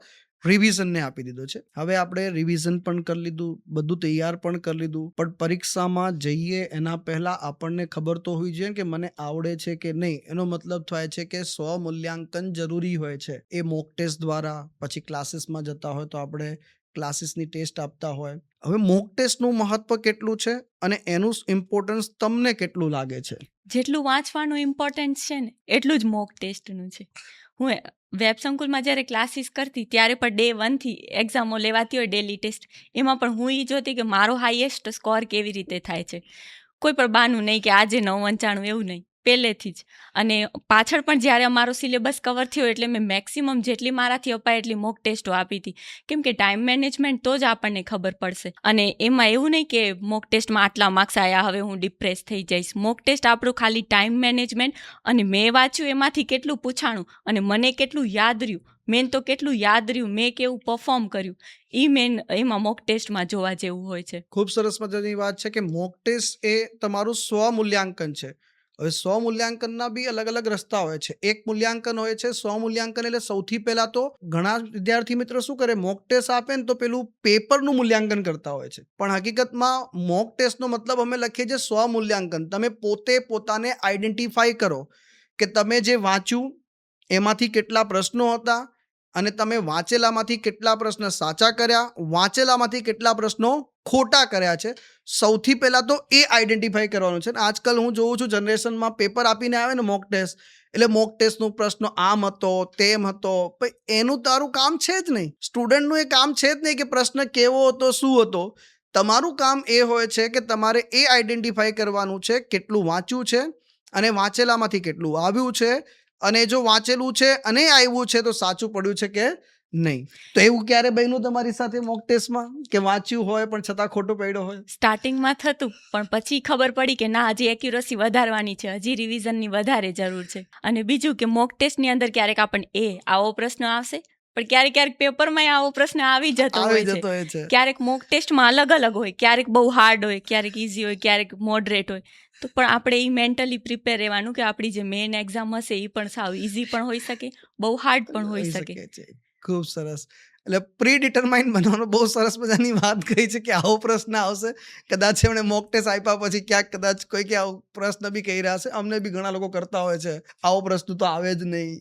રિવિઝનને આપી દીધો છે. હવે આપણે રિવિઝન પણ કરી લીધું, બધું તૈયાર પણ કરી લીધું, પણ પરીક્ષામાં જઈએ એના પહેલાં આપણને ખબર તો હોવી જોઈએ કે મને આવડે છે કે નહીં. એનો મતલબ થાય છે કે સ્વમૂલ્યાંકન જરૂરી હોય છે. એ મોક ટેસ્ટ દ્વારા, પછી ક્લાસીસમાં જતા હોય તો આપણે ક્લાસીસની ટેસ્ટ આપતા હોય. હવે મોક ટેસ્ટનું મહત્વ કેટલું છે અને એનું ઇમ્પોર્ટન્સ તમને કેટલું લાગે છે? જેટલું વાંચવાનું ઇમ્પોર્ટન્ટ છે ને એટલું જ મોક ટેસ્ટનું છે. હું વેબ સંકુલમાં જ્યારે ક્લાસીસ કરતી ત્યારે પણ ડે 1 થી એક્ઝામો લેવાતી હોય, ડેલી ટેસ્ટ, એમાં પણ હું એ જોતી કે મારો હાઈએસ્ટ સ્કોર કેવી રીતે થાય છે. કોઈ પણ બાનું નહીં કે આજે 995 એવું નહીં, પહેલેથી જ. અને પાછળ પણ જ્યારે અમારો સિલેબસ કવર થયો એટલે મેં મેક્સિમમ જેટલી મારાથી અપાય એટલી મોક ટેસ્ટો આપી હતી, કેમ કે ટાઈમ મેનેજમેન્ટ તો જ આપણને ખબર પડશે. અને એમાં એવું નહીં કે મોક ટેસ્ટમાં આટલા માર્ક્સ આવ્યા હવે હું ડિપ્રેસ થઈ જઈશ. મોક ટેસ્ટ આપણું ખાલી ટાઈમ મેનેજમેન્ટ અને મેં વાંચ્યું એમાંથી કેટલું પૂછાણું અને મને કેટલું યાદ રહ્યું, મેન તો કેટલું યાદ રહ્યું, મેં કેવું પરફોર્મ કર્યું, એ મેન એમાં મોક ટેસ્ટમાં જોવા જેવું હોય છે. ખૂબ સરસ મજાની વાત છે કે મોક ટેસ્ટ એ તમારું સ્વમૂલ્યાંકન છે. હવે સ્વમૂલ્યાંકનના બી અલગ અલગ રસ્તા હોય છે. એક મૂલ્યાંકન હોય છે સ્વમૂલ્યાંકન, એટલે સૌથી પહેલાં તો ઘણા વિદ્યાર્થી મિત્રો શું કરે, મોક ટેસ્ટ આપે ને તો પેલું પેપરનું મૂલ્યાંકન કરતા હોય છે. પણ હકીકતમાં મોક ટેસ્ટનો મતલબ અમે લખીએ છીએ સ્વમૂલ્યાંકન. તમે પોતે પોતાને આઈડેન્ટિફાઈ કરો કે તમે જે વાંચ્યું એમાંથી કેટલા પ્રશ્નો હતા અને તમે વાંચેલામાંથી કેટલા પ્રશ્ન સાચા કર્યા, વાંચેલામાંથી કેટલા પ્રશ્નો ખોટા કર્યા છે. સૌથી પહેલાં તો એ આઈડેન્ટિફાઈ કરવાનું છે. આજકાલ હું જોઉં છું જનરેશનમાં પેપર આપીને આવે ને મોક ટેસ્ટ, એટલે મોક ટેસ્ટનો પ્રશ્ન આમ હતો, તેમ હતો. એનું તારું કામ છે જ નહીં. સ્ટુડન્ટનું એ કામ છે જ નહીં કે પ્રશ્ન કેવો હતો, શું હતો. તમારું કામ એ હોય છે કે તમારે એ આઈડેન્ટિફાઈ કરવાનું છે કેટલું વાંચ્યું છે અને વાંચેલામાંથી કેટલું આવ્યું છે, અને જો વાંચેલું છે અને આવ્યું છે તો સાચું પડ્યું છે કે નહીં. તો એવું ક્યારે બન્યું તમારી સાથે મોક ટેસ્ટમાં કે વાંચ્યું હોય પણ છતાં ખોટું પડ્યો હોય? સ્ટાર્ટિંગમાં થતું, પણ પછી ખબર પડી કે ના, હજી એક્યુરસી વધારવાની છે, હજી રિવિઝનની વધારે જરૂર છે. અને બીજું કે મોક ટેસ્ટની અંદર ક્યારેક આપણને આવો પ્રશ્ન આવશે, પણ ક્યારેક ક્યારેક પેપરમાં આવો પ્રશ્ન આવી જતો હોય છે. ક્યારેક મોક ટેસ્ટમાં અલગ અલગ હોય, ક્યારેક બહુ હાર્ડ હોય, ક્યારેક ઇઝી હોય, ક્યારેક મોડરેટ હોય. તો પણ આપણે એ મેન્ટલી પ્રિપેર રહેવાનું કે આપણી જે મેઇન એક્ઝામ હશે એ પણ સાવ ઇઝી પણ હોઈ શકે, બહુ હાર્ડ પણ હોઈ શકે. ખૂબ સરસ. એટલે પ્રી ડિટરમાઇન્ડ બનવાનો બહુ સરસ મજાની વાત કહી છે કે આવો પ્રશ્ન આવશે. કદાચ એમણે મોક ટેસ્ટ આપ્યા પછી ક્યાંક કદાચ કોઈ કે આવો પ્રશ્ન બી કહી રહ્યા છે. અમને બી ઘણા લોકો કરતા હોય છે, આવો પ્રશ્ન તો આવે જ નહીં.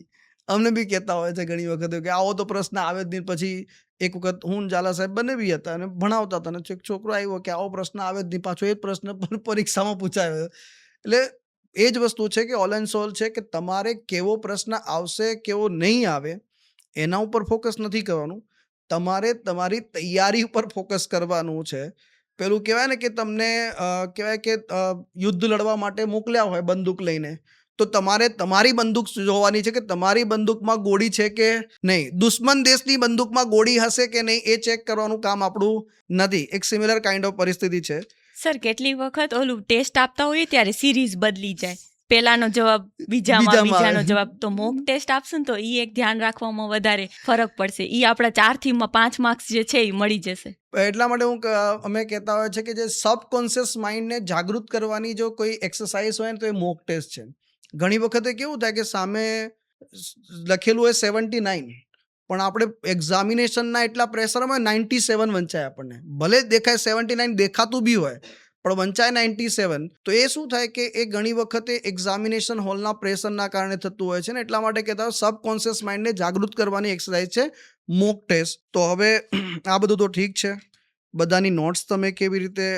અમને બી કહેતા હોય છે ઘણી વખત કે આવો તો પ્રશ્ન આવે જ નહીં. પછી એક વખત હું ઝાલા સાહેબ બંને બી હતા અને ભણાવતા હતા, અને એક છોકરો આવ્યો કે આવો પ્રશ્ન આવે જ નહીં, પાછો એ જ પ્રશ્ન પરીક્ષામાં પૂછાયો. એટલે એ જ વસ્તુ છે કે ઓલ એન્ડ સોલ છે કે તમારે કેવો પ્રશ્ન આવશે, કેવો નહીં આવે એના ઉપર ફોકસ નથી કરવાનું. તમારે તમારી તૈયારી ઉપર ફોકસ કરવાનું છે. પેલું કહેવાય ને કે તમને કહેવાય કે યુદ્ધ લડવા માટે મોકલ્યા હોય બંદૂક લઈને, તો તમારે તમારી બંદૂક જોવાની છે કે તમારી બંદૂકમાં ગોળી છે કે નહીં. દુશ્મન દેશની બંદૂકમાં ગોળી હશે કે નહીં એ ચેક કરવાનું કામ આપણું નથી. એક સિમિલર કાઇન્ડ ઓફ પરિસ્થિતિ છે. સર, કેટલી વખત ઓલું ટેસ્ટ આપતા હોઈએ ત્યારે સિરીઝ બદલી જાય, પેલાનો જવાબ બીજામાં, બીજાનો જવાબ. તો મોક ટેસ્ટ આપશું તો એ એક ધ્યાન રાખવામાં વધારે ફરક પડશે. એ આપણા 4 થી 5 માર્ક્સ જે છે એ મળી જશે. એટલા માટે અમે કહેતા હોય છે કે જે સબકોન્શિયસ માઇન્ડને જાગૃત કરવાની જો કોઈ એક્સરસાઇઝ હોય ને તો એ મોક ટેસ્ટ છે. ઘણી વખતે કેવું થાય કે સામે લખેલું હોય 79, પણ આપણે એક્ઝામિનેશનના એટલા પ્રેશરમાં 97 વંચાય આપણને. ભલે દેખાય 79 દેખાતું બી હોય, પણ વંચાય 97. તો એ શું થાય કે એ ઘણી વખતે એક્ઝામિનેશન હોલના પ્રેશરના કારણે થતું હોય છે ને. એટલા માટે કહેતા હોય સબકોન્શિયસ માઇન્ડને જાગૃત કરવાની એક્સરસાઇઝ છે મોક ટેસ્ટ. તો હવે આ બધું તો ઠીક છે. બધાની નોટ્સ તમે કેવી રીતે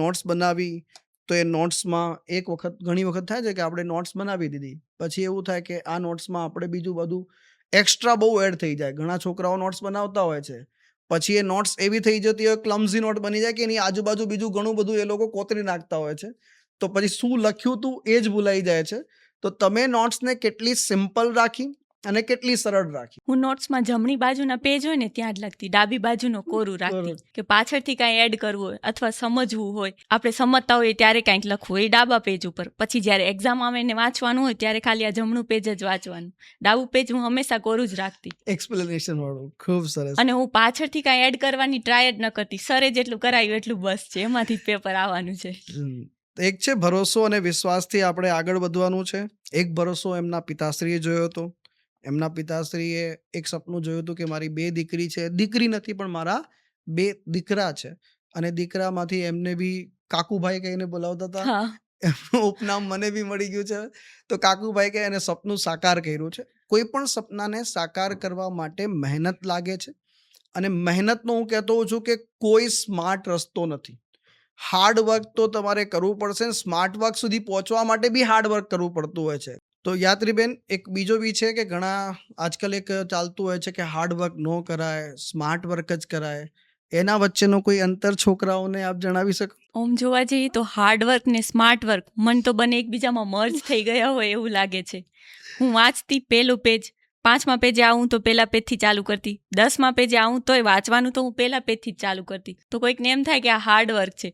નોટ્સ બનાવી, તો એ નોટ્સમાં ઘણી વખત થાય છે કે આપણે નોટ્સ બનાવી દીધી, પછી એવું થાય કે આ નોટ્સમાં આપણે બીજું બધું એક્સ્ટ્રા બહુ એડ થઈ જાય. ઘણા છોકરાઓ નોટ્સ બનાવતા હોય છે, પછી એ નોટ્સ એવી થઈ જતી હોય, ક્લમ્ઝી નોટ બની જાય કે એની આજુબાજુ બીજું ઘણું બધું એ લોકો કોતરી નાખતા હોય છે. તો પછી શું લખ્યું હતું એ જ ભૂલાઈ જાય છે. તો તમે નોટ્સને કેટલી સિમ્પલ રાખી અને કેટલી સરળ રાખી? હું નોટ્સમાં જમણી બાજુના પેજ હોય ને ત્યાં જ લખતી, ડાબી બાજુનો કોરું રાખતી કે પાછળથી કાંઈ એડ કરવું હોય અથવા સમજવું હોય, આપણે સમજતા હોઈએ ત્યારે કાંઈક લખવું હોય એ ડાબા પેજ ઉપર. પછી જ્યારે એક્ઝામ આવે ને વાંચવાનું હોય ત્યારે ખાલી આ જમણું પેજ જ વાંચવાનું. ડાબું પેજ હું હંમેશા કોરું જ રાખતી. એક્સપ્લેનેશન વાળું, ખૂબ સરસ. અને હું પાછળથી કાંઈ એડ કરવાની ટ્રાય જ ન કરતી. સરે જેટલું કરાયું એટલું બસ છે, એમાંથી જ પેપર આવવાનું છે. એક છે ભરોસો અને વિશ્વાસથી આપણે આગળ વધવાનું છે. એક ભરોસો એમના પિતાશ્રીએ જોયો હતો. એમના પિતાશ્રીએ એક સપનું જોયું હતું કે મારી 2 દીકરી છે, દીકરી નથી પણ મારા 2 દીકરા છે, અને દીકરામાંથી એમને બી કાકુભાઈ કહીને બોલાવતા હતા. હા, એમનું ઉપનામ મને બી મળી ગયું છે. તો કાકુભાઈ કહે એને સપનું સાકાર કર્યું છે. કોઈ પણ સપનાને સાકાર કરવા માટે મહેનત લાગે છે, અને મહેનતનો હું કહેતો હોઉં છું કે કોઈ સ્માર્ટ રસ્તો નથી. હાર્ડ વર્ક તો તમારે કરવું પડશે. સ્માર્ટ વર્ક સુધી પહોંચવા માટે બી હાર્ડ વર્ક કરવું પડતું હોય છે. તો યાત્રીબેન, એક બીજો બી છે કે ઘણા આજકાલ એક ચાલતું હોય છે કે હાર્ડ વર્ક ન કરાય, સ્માર્ટ વર્ક જ કરાય. એના વચ્ચેનો કોઈ અંતર છોકરાઓને આપ જણાવી શકો? ઓમ જોવા જઈએ તો હાર્ડ વર્ક ને સ્માર્ટ વર્ક મને તો બંને એકબીજામાં મર્જ થઈ ગયા હોય એવું લાગે છે. હું વાંચતી પહેલું પેજ, 5મા પેજે આવું તો પહેલા પેજથી ચાલુ કરતી, 10મા પેજે આવું તોય વાંચવાનું તો હું પહેલા પેજથી જ ચાલુ કરતી. તો કોઈકને એમ થાય કે આ હાર્ડ વર્ક છે,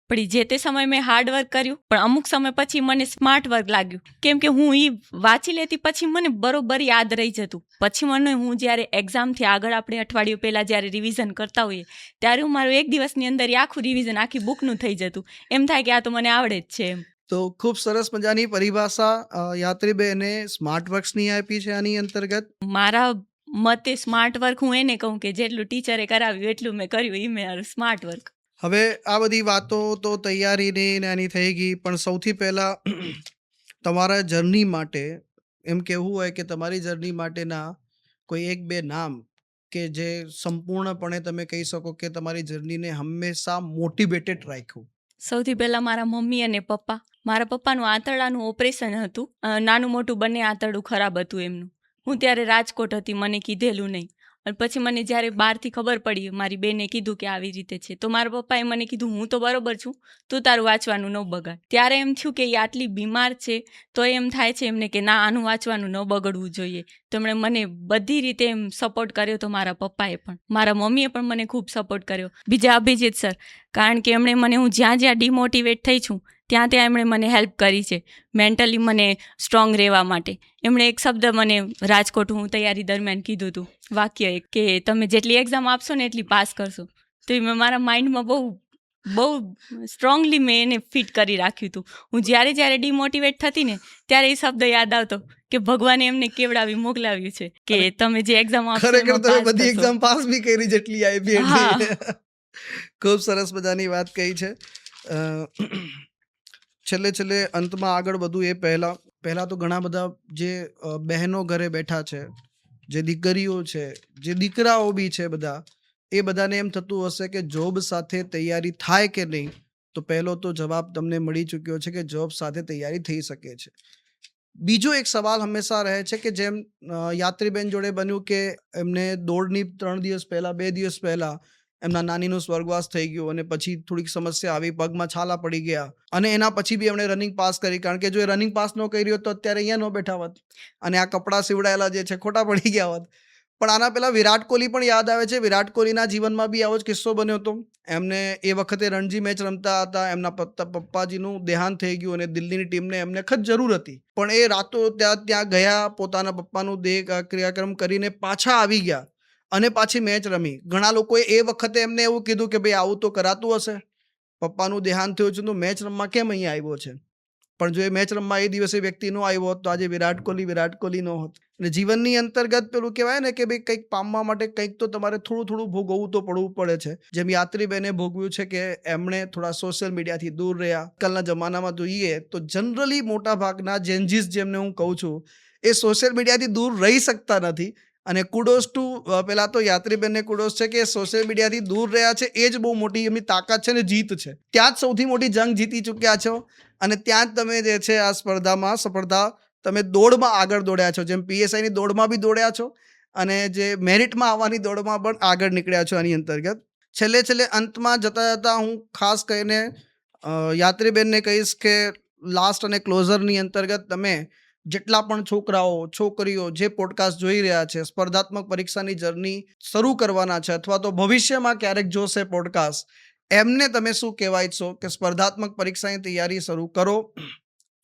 પણ જે તે સમયે મેં હાર્ડ વર્ક કર્યું, પણ અમુક સમય પછી મને સ્માર્ટ વર્ક લાગ્યું, કેમ કે હું એ વાંચી લેતી પછી મને બરોબર યાદ રહી જતું. પછી મને હું જ્યારે એક્ઝામથી આગળ આપણે અઠવાડિયું પહેલાં જ્યારે રિવિઝન કરતા હોઈએ ત્યારે હું મારું એક દિવસની અંદર એ આખું રિવિઝન આખી બુકનું થઈ જતું. એમ થાય કે આ તો મને આવડે જ છે એમ. તો ખૂબ સરસ મજાની પરિભાષા યાત્રીબેને સ્માર્ટ વર્ક્સની આપી છે આની અંતર્ગત. મારા મતે સ્માર્ટ વર્ક હું એને કહું કે જેટલું ટીચરે કરાવ્યું એટલું મેં કર્યું, એ મારું સ્માર્ટ વર્ક. હવે આ બધી વાતો તો તૈયારીની ને આની થઈ ગઈ, પણ સૌથી પહેલાં તમારા જર્ની માટે એમ કહેવું હોય કે તમારી જર્ની માટેના કોઈ 1-2 નામ કે જે સંપૂર્ણપણે તમે કહી શકો કે તમારી જર્નીને હંમેશા મોટિવેટેડ રાખ્યું? સૌથી પહેલાં મારા મમ્મી અને પપ્પા. મારા પપ્પાનું આંતરડાનું ઓપરેશન હતું, નાનું મોટું બંને આંતરડું ખરાબ હતું એમનું. હું ત્યારે રાજકોટ હતી, મને કીધેલું નહીં. અને પછી મને જ્યારે બહારથી ખબર પડી, મારી બેને કીધું કે આવી રીતે છે, તો મારા પપ્પાએ મને કીધું હું તો બરોબર છું, તું તારું વાંચવાનું ન બગાડ. ત્યારે એમ થયું કે એ આટલી બીમાર છે તો એમ થાય છે એમને કે ના, આનું વાંચવાનું ન બગડવું જોઈએ. તો એમણે મને બધી રીતે એમ સપોર્ટ કર્યો હતો. મારા પપ્પાએ પણ, મારા મમ્મીએ પણ મને ખૂબ સપોર્ટ કર્યો. બીજા અભિજીત સર, કારણ કે એમણે મને, હું જ્યાં જ્યાં ડિમોટિવેટ થઈ છું ત્યાં ત્યાં એમણે મને હેલ્પ કરી છે મેન્ટલી મને સ્ટ્રોંગ રહેવા માટે. એમણે એક શબ્દ મને રાજકોટ હું તૈયારી દરમિયાન કીધું હતું, વાક્ય એક, કે તમે જેટલી એક્ઝામ આપશો ને એટલી પાસ કરશો. તો એ મેં મારા માઇન્ડમાં બહુ સ્ટ્રોંગલી મેં એને ફિટ કરી રાખ્યું હતું. હું જ્યારે ડિમોટિવેટ થતી ને ત્યારે એ શબ્દ યાદ આવતો કે ભગવાને એમને કેવડાવી મોકલાવ્યું છે કે તમે જે એક્ઝામ આપશો ખરેખર એમાં તમે પાસ બધી થશો. એક્ઝામ પાસ બી કરી જેટલી આવી એટલી. ખૂબ સરસ મજાની વાત કહી છે. છેલ્લે અંતમાં આગળ વધું એ પહેલાં તો ઘણા બધા જે બહેનો ઘરે બેઠા છે, જે દીકરીઓ છે, જે દીકરાઓ બી છે, બધા એ બધાને એમ થતું હશે કે જોબ સાથે તૈયારી થાય કે નહીં. તો પહેલો તો જવાબ તમને મળી ચૂક્યો છે કે જોબ સાથે તૈયારી થઈ શકે છે. બીજો એક સવાલ હંમેશા રહે છે કે જેમ યાત્રીબેન જોડે બન્યું કે એમને દોડની 3 દિવસ પહેલાં, 2 દિવસ પહેલાં એમના નાનીનું સ્વર્ગવાસ થઈ ગયું, અને પછી થોડીક સમસ્યા આવી, પગમાં છાલા પડી ગયા, અને એના પછી બી એમણે રનિંગ પાસ કરી. કારણ કે જો એ રનિંગ પાસ ન કરી હોત તો અત્યારે અહીંયા ન બેઠા હોત, અને આ કપડાં સીવડાયેલા જે છે ખોટા પડી ગયા હોત. પણ આના પહેલાં વિરાટ કોહલી પણ યાદ આવે છે. વિરાટ કોહલીના જીવનમાં બી આવો જ કિસ્સો બન્યો હતો. એમને એ વખતે રણજી મેચ રમતા હતા, એમના પપ્પાજીનું દેહાંત થઈ ગયું, અને દિલ્હીની ટીમને એમને ખત જરૂર હતી, પણ એ રાતો ત્યાં ગયા, પોતાના પપ્પાનું દેહ ક્રિયાક્રમ કરીને પાછા આવી ગયા અને પાછી મેચ રમી. ઘણા લોકોએ એ વખતે એમને એવું કીધું કે ભાઈ આવું તો કરાતું હશે, પપ્પાનું દેહાંત થયું છે તો મેચ રમવા કેમ અહીંયા આવ્યો છે. પણ જો એ મેચ રમવા એ દિવસે વ્યક્તિ ન આવ્યો હોત તો આજે વિરાટ કોહલી ન હોત. અને જીવનની અંતર્ગત પેલું કહેવાય ને કે ભાઈ કંઈક પામવા માટે કંઈક તો તમારે થોડું ભોગવવું તો પડવું પડે છે. જેમ યાત્રીબેને ભોગવ્યું છે કે એમણે થોડા સોશિયલ મીડિયાથી દૂર રહ્યા. આજકાલના જમાનામાં જોઈએ તો જનરલી મોટા ભાગના જેન્જીસ જેમને હું કહું છું એ સોશિયલ મીડિયાથી દૂર રહી શકતા નથી. અને કુડોસ ટુ પહેલાં તો યાત્રીબેનને કુડોસ છે કે સોશિયલ મીડિયાથી દૂર રહ્યા છે, એ જ બહુ મોટી એમની તાકાત છે ને જીત છે. ત્યાં જ સૌથી મોટી જંગ જીતી ચૂક્યા છો, અને ત્યાં જ તમે જે છે આ સ્પર્ધા તમે દોડમાં આગળ દોડ્યા છો. જેમ PSIની દોડમાં બી દોડ્યા છો, અને જે મેરિટમાં આવવાની દોડમાં પણ આગળ નીકળ્યા છો. આની અંતર્ગત છેલ્લે અંતમાં જતાં હું ખાસ કરીને યાત્રીબેનને કહીશ કે લાસ્ટ અને ક્લોઝરની અંતર્ગત તમે જેટલા પણ છોકરાઓ છોકરીઓ જે પોડકાસ્ટ જોઈ રહ્યા છે, સ્પર્ધાત્મક પરીક્ષાની જર્ની શરૂ કરવાના છે અથવા તો ભવિષ્યમાં ક્યારેક જોશે પોડકાસ્ટ, એમને તમે શું કહેવા ઈચ્છો કે સ્પર્ધાત્મક પરીક્ષાની તૈયારી શરૂ કરો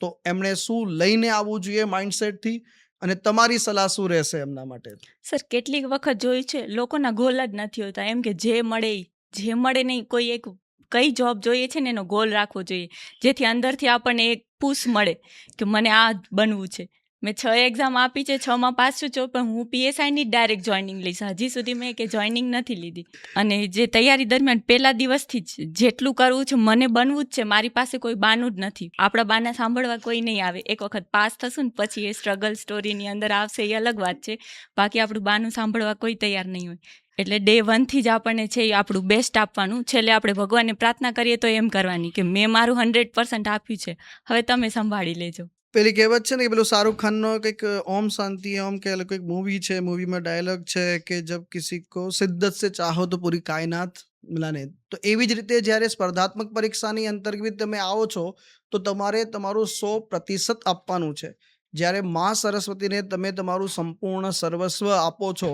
તો એમણે શું લઈને આવવું જોઈએ માઇન્ડસેટથી, અને તમારી સલાહ શું રહેશે એમના માટે? સર કેટલીક વખત જોયું છે લોકોના ગોલ જ નથી હોતા, એમ કે જે મળે નહીં, કોઈ એક કઈ જોબ જોઈએ છે ને એનો ગોલ રાખવો જોઈએ, જેથી અંદરથી આપણને એક પુશ મળે કે મને આ બનવું છે. મેં 6 એક્ઝામ આપી છે, 6માં પાસ છું, પણ હું પીએસઆઈની ડાયરેક્ટ જોઈનિંગ લઈશ. હજી સુધી મેં કે જોઈનિંગ નથી લીધી. અને જે તૈયારી દરમિયાન પહેલા દિવસથી જ જેટલું કરવું છે, મને બનવું જ છે, મારી પાસે કોઈ બાનું જ નથી. આપણા બાના સાંભળવા કોઈ નહીં આવે. એક વખત પાસ થશું ને પછી એ સ્ટ્રગલ સ્ટોરીની અંદર આવશે એ અલગ વાત છે, બાકી આપણું બાનું સાંભળવા કોઈ તૈયાર નહીં હોય. એટલે ડે 1થી જ આપણને છે એ આપણું બેસ્ટ આપવાનું. છેલ્લે આપણે ભગવાનને પ્રાર્થના કરીએ તો એમ કરવાની કે મેં મારું 100% આપ્યું છે, હવે તમે સંભાળી લેજો. પેલી કહેવત છે ને કે પેલું શાહરુખ ખાનનો કંઈક ઓમ શાંતિ ઓમ કે કોઈક મૂવી છે, મૂવીમાં ડાયલોગ છે કે જબ કિસી को शिद्दत से चाहो तो पूरी कायनात मिलाने. તો એવી જ રીતે જ્યારે સ્પર્ધાત્મક પરીક્ષાની અંતર્ગત તમે આવો છો તો તમારે તમારું 100% આપવાનું છે. જ્યારે મા સરસ્વતીને તમે તમારું સંપૂર્ણ સર્વસ્વ આપો છો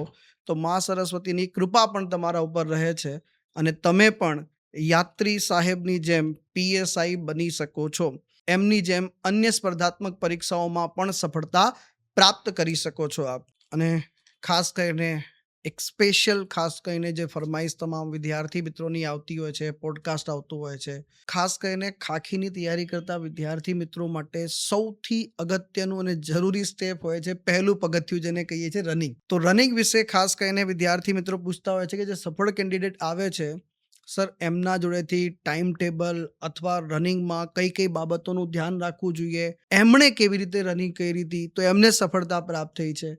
તો મા સરસ્વતીની કૃપા પણ તમારા ઉપર રહે છે અને તમે પણ યાત્રી સાહેબની જેમ પીએસઆઈ બની શકો છો. એમની જેમ અન્ય સ્પર્ધાત્મક પરીક્ષાઓમાં પણ સફળતા પ્રાપ્ત કરી શકો છો આપ. અને ખાસ કરીને એક સ્પેશિયલ ખાસ કરીને જે ફરમાઈશ તમામ વિદ્યાર્થી મિત્રોની આવતી હોય છે, પોડકાસ્ટ આવતું હોય છે, ખાસ કરીને ખાખીની તૈયારી કરતા વિદ્યાર્થી મિત્રો માટે સૌથી અગત્યનું અને જરૂરી સ્ટેપ હોય છે, પહેલું પગથિયું જેને કહીએ છીએ રનિંગ. તો રનિંગ વિશે ખાસ કરીને વિદ્યાર્થી મિત્રો પૂછતા હોય છે કે જે સફળ કેન્ડિડેટ આવે છે, સર એમના જોડેથી ટાઈમ ટેબલ અથવા રનિંગમાં કઈ કઈ બાબતોનું ધ્યાન રાખવું જોઈએ, એમણે કેવી રીતે રનિંગ કરી હતી તો એમને સફળતા પ્રાપ્ત થઈ છે,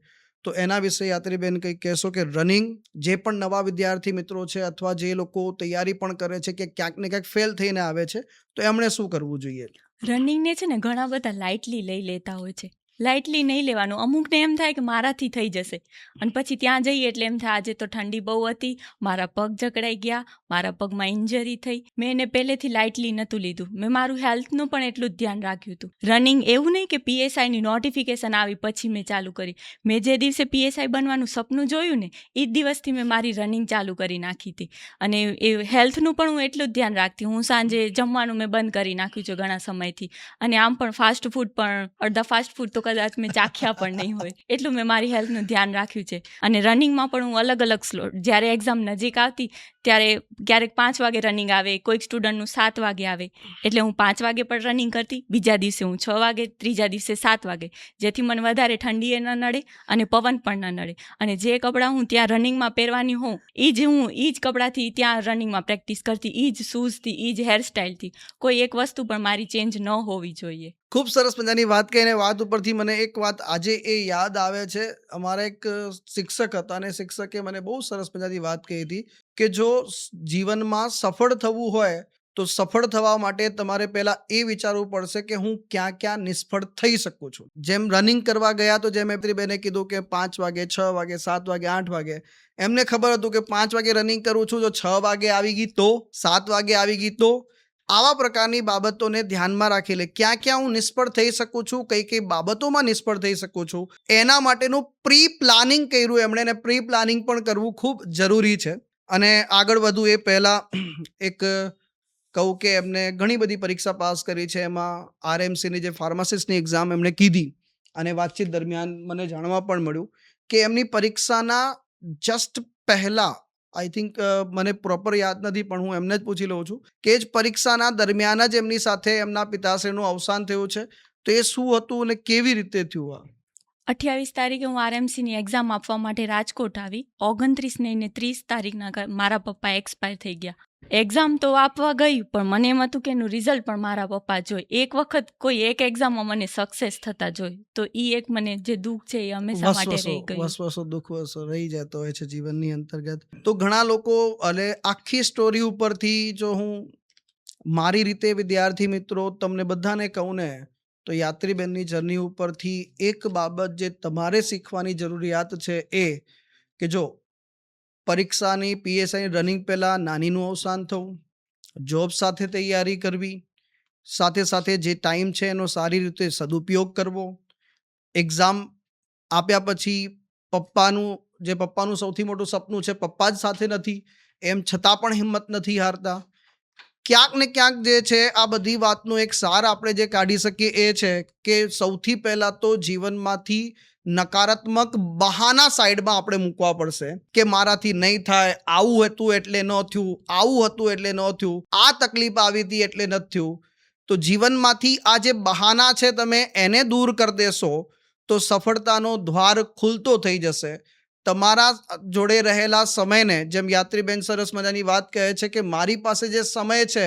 તો એના વિશે યાત્રીબેન કંઈક કહેશો કે રનિંગ જે પણ નવા વિદ્યાર્થી મિત્રો છે અથવા જે લોકો તૈયારી પણ કરે છે કે ક્યાંક ને ક્યાંક ફેલ થઈને આવે છે તો એમણે શું કરવું જોઈએ? રનિંગને છે ને ઘણા બધા લાઇટલી લઈ લેતા હોય છે. લાઇટલી નહીં લેવાનું. અમુકને એમ થાય કે મારાથી થઈ જશે, અને પછી ત્યાં જઈએ એટલે એમ થાય આજે તો ઠંડી બહુ હતી, મારા પગ જકડાઈ ગયા, મારા પગમાં ઇન્જરી થઈ. મેં એને પહેલેથી લાઇટલી નહોતું લીધું. મેં મારું હેલ્થનું પણ એટલું જ ધ્યાન રાખ્યું હતું. રનિંગ એવું નહીં કે પીએસઆઈની નોટિફિકેશન આવી પછી મેં ચાલુ કરી. મેં જે દિવસે પીએસઆઈ બનવાનું સપનું જોયું ને એ જ દિવસથી મેં મારી રનિંગ ચાલુ કરી નાખી હતી. અને એ હેલ્થનું પણ હું એટલું જ ધ્યાન રાખતી. હું સાંજે જમવાનું મેં બંધ કરી નાખ્યું છે ઘણા સમયથી. અને આમ પણ ફાસ્ટ ફૂડ પણ અડધા ફાસ્ટ ફૂડ તો કદાચ મેં ચાખ્યા પણ નહીં હોય, એટલું મેં મારી હેલ્થનું ધ્યાન રાખ્યું છે. અને રનિંગમાં પણ હું અલગ અલગ સ્લોટ, જ્યારે એક્ઝામ નજીક આવતી ત્યારે ક્યારેક 5 વાગે રનિંગ આવે, કોઈક સ્ટુડન્ટનું 7 વાગે આવે, એટલે હું 5 વાગે પણ રનિંગ કરતી, બીજા દિવસે હું 6 વાગે, ત્રીજા દિવસે 7 વાગે, જેથી મને વધારે ઠંડીએ ન નડે અને પવન પણ ન નડે. અને જે કપડાં હું ત્યાં રનિંગમાં પહેરવાની હોઉં એ જ કપડાંથી ત્યાં રનિંગમાં પ્રેક્ટિસ કરતી, એ જ શૂઝથી, એ જ હેરસ્ટાઇલથી. કોઈ એક વસ્તુ પણ મારી ચેન્જ ન હોવી જોઈએ. ખૂબ સરસ મજાની વાત કહીને વાત ઉપરથી મને એક વાત આજે એ યાદ આવે છે. અમારા એક શિક્ષક હતા અને શિક્ષકે મને બહુ સરસ મજાની વાત કહી હતી કે જો જીવનમાં સફળ થવું હોય તો સફળ થવા માટે તમારે પહેલાં એ વિચારવું પડશે કે હું ક્યાં ક્યાં નિષ્ફળ થઈ શકું છું. જેમ રનિંગ કરવા ગયા તો જેમ બેને કીધું કે 5 વાગે, 6 વાગે, 7 વાગે, 8 વાગે, એમને ખબર હતું કે 5 વાગે રનિંગ કરું છું, જો 6 વાગે આવી ગઈ તો, 7 વાગે આવી ગઈ તો. આવા પ્રકારની બાબતોને ધ્યાનમાં રાખી લે, ક્યાં ક્યાં હું નિષ્ફળ થઈ શકું છું, કઈ કઈ બાબતોમાં નિષ્ફળ થઈ શકું છું, એના માટેનું પ્રી પ્લાનિંગ કર્યું એમણે, અને પ્રી પ્લાનિંગ પણ કરવું ખૂબ જરૂરી છે. અને આગળ વધું એ પહેલાં એક કહું કે એમને ઘણી બધી પરીક્ષા પાસ કરી છે, એમાં આરએમસીની જે ફાર્માસિસ્ટની એક્ઝામ એમણે કીધી અને વાતચીત દરમિયાન મને જાણવા પણ મળ્યું કે એમની પરીક્ષાના જસ્ટ પહેલાં, આઈ થિંક મને પ્રોપર યાદ નથી પણ હું એમને જ પૂછી લઉં છું કે જ પરીક્ષાના દરમિયાન જ એમની સાથે એમના પિતાશ્રીનું અવસાન થયું છે, તો એ શું હતું અને કેવી રીતે થયું? 28 તારીખે હું આરએમસીની એક્ઝામ આપવા માટે રાજકોટ આવી. 29 ને 30 તારીખના મારા પપ્પા એક્સપાયર થઈ ગયા. એક્ઝામ તો આપવા ગઈ, પણ મને એમ હતું કે એનું રિઝલ્ટ પણ મારા પપ્પા જોઈ. એક વખત કોઈ એક એક્ઝામમાં મને સક્સેસ થતા જોઈ, તો એ એક મને જે દુઃખ છે એ હંમેશા માટે રહી ગયું. વસવસો દુઃખ રહી જતો હોય છે જીવનની અંતર્ગત. તો ઘણા લોકો, અને આખી સ્ટોરી ઉપરથી જો હું મારી રીતે વિદ્યાર્થી મિત્રો તમને બધાને કહું ને, તો યાત્રીબેનની જર્ની ઉપરથી એક બાબત જે તમારે શીખવાની જરૂરિયાત છે એ કે જો પરીક્ષાની પીએસઆઈની રનિંગ પહેલાં નાનીનું અવસાન થવું, જોબ સાથે તૈયારી કરવી, સાથે સાથે જે ટાઈમ છે એનો સારી રીતે સદુપયોગ કરવો, એક્ઝામ આપ્યા પછી પપ્પાનું સૌથી મોટું સપનું છે, પપ્પા જ સાથે નથી, એમ છતાં પણ હિંમત નથી હારતા. ક્યાંક ને ક્યાંક જે છે આ બધી વાતનો એક સાર આપણે જે કાઢી શકીએ એ છે કે સૌથી પહેલાં તો જીવનમાંથી નકારાત્મક બહાના સાઈડમાં આપણે મૂકવા પડશે કે મારાથી નહીં થાય, આવું હતું એટલે ન થયું, આવું હતું એટલે ન થયું, આ તકલીફ આવી હતી એટલે નથી થયું. તો જીવનમાંથી આ જે બહાના છે તમે એને દૂર કરી દેશો તો સફળતાનો દ્વાર ખુલતો થઈ જશે. તમારા જોડે રહેલા સમયને, જેમ યાત્રીબેન સરસ મજાની વાત કહે છે કે મારી પાસે જે સમય છે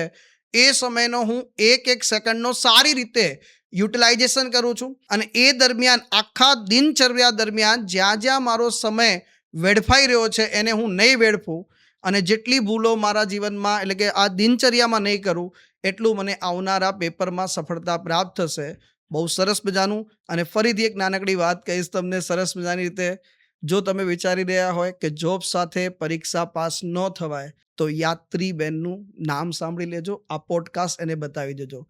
એ સમયનો હું એક સેકન્ડનો સારી રીતે યુટિલાઇઝેશન કરું છું અને એ દરમિયાન આખા દિનચર્યા દરમિયાન જ્યાં મારો સમય વેડફાઈ રહ્યો છે એને હું નહીં વેડફું અને જેટલી ભૂલો મારા જીવનમાં એટલે કે આ દિનચર્યામાં નહીં કરું એટલું મને આવનારા પેપરમાં સફળતા પ્રાપ્ત થશે. બહુ સરસ મજાનું. અને ફરીથી એક નાનકડી વાત કહીશ તમને સરસ મજાની રીતે. જો તમે વિચારી રહ્યા હોય કે જોબ સાથે પરીક્ષા પાસ ન થવાય તો યાત્રીબેનનું નામ સાંભળી લેજો, આ પોડકાસ્ટ એને બતાવી દેજો.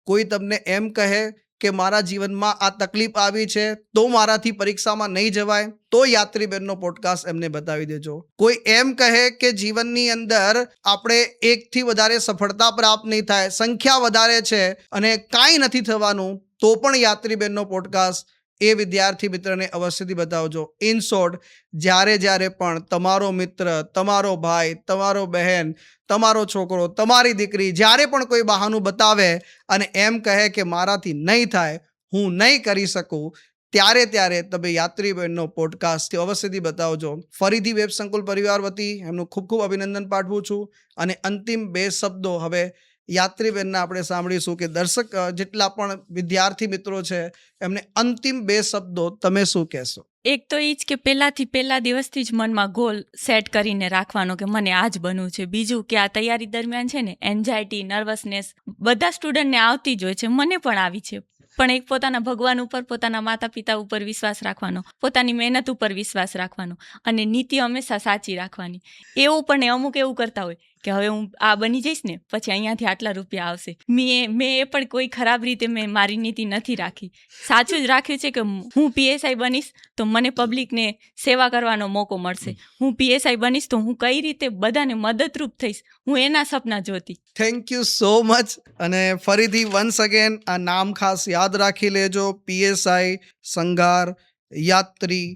કોઈ તમને એમ કહે કે મારા જીવનમાં આ તકલીફ આવી છે તો મારાથી પરીક્ષામાં નહીં જવાય તો યાત્રીબેનનો પોડકાસ્ટ એમને બતાવી દેજો. કોઈ એમ કહે કે જીવનની અંદર આપણે એકથી વધારે સફળતા પ્રાપ્ત નહીં થાય, સંખ્યા વધારે છે અને કાંઈ નથી થવાનું, તો પણ યાત્રીબેનનો પોડકાસ્ટ એ વિદ્યાર્થી મિત્રને અવશ્યથી બતાવજો. ઇન શોર્ટ, જ્યારે પણ તમારો મિત્ર, તમારો ભાઈ, તમારો બહેન, તમારો છોકરો, તમારી દીકરી જ્યારે પણ કોઈ બહાનું બતાવે અને એમ કહે કે મારાથી નહીં થાય, હું નહીં કરી શકું, ત્યારે તમે યાત્રીબેનનો પોડકાસ્ટ અવશ્યથી બતાવજો. ફરીથી વેબ સંકુલ પરિવાર વતી એમનું ખૂબ અભિનંદન પાઠવું છું. અને અંતિમ 2 શબ્દો હવે યાત્રીબેનના આપણે સાંભળીશું કે દર્શક જેટલા પણ વિદ્યાર્થી મિત્રો છે એમને અંતિમ 2 શબ્દો તમે શું કહેશો? એક તો એ જ કે પહેલા દિવસથી જ મનમાં ગોલ સેટ કરીને રાખવાનો કે મને આ જ બનવું છે. બીજું કે આ તૈયારી દરમિયાન છે ને એન્ઝાયટી, નર્વસનેસ બધા સ્ટુડન્ટને આવતી જ હોય છે, મને પણ આવી છે. પણ એક પોતાના ભગવાન ઉપર, પોતાના માતા પિતા ઉપર વિશ્વાસ રાખવાનો, પોતાની મહેનત ઉપર વિશ્વાસ રાખવાનો અને નીતિ હંમેશા સાચી રાખવાની. એવું પણ અમુક એવું કરતા હોય કે હવે હું આ બની જઈશ ને પછી અહીંયાથી આટલા રૂપિયા આવશે. મેં એ પણ કોઈ ખરાબ રીતે મેં મારી નીતિ નથી રાખી. સાચું જ રાખ્યું છે કે હું PSI બનીશ તો મને પબ્લિકને સેવા કરવાનો મોકો મળશે. હું PSI બનીશ તો હું કઈ રીતે બધાને મદદરૂપ થઈશ, હું એના સપના જોતી. Thank you so much. અને ફરીથી વન્સ અગેન આ નામ ખાસ યાદ રાખી લેજો. PSI સંઘાર યાત્રી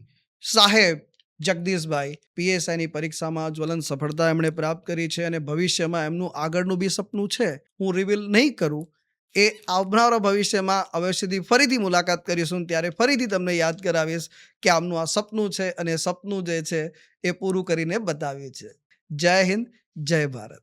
સાહેબ જગદીશભાઈ PSIની પરીક્ષામાં જ્વલંત સફળતા એમણે પ્રાપ્ત કરી છે અને ભવિષ્યમાં એમનું આગળનું બી સપનું છે, હું રિવીલ નહીં કરું, એ આવનારા ભવિષ્યમાં અવશ્યથી ફરીથી મુલાકાત કરીશું ત્યારે ફરીથી તમને યાદ કરાવીશ કે આમનું આ સપનું છે અને સપનું જે છે એ પૂરું કરીને બતાવ્યું છે. જય હિન્દ, જય ભારત.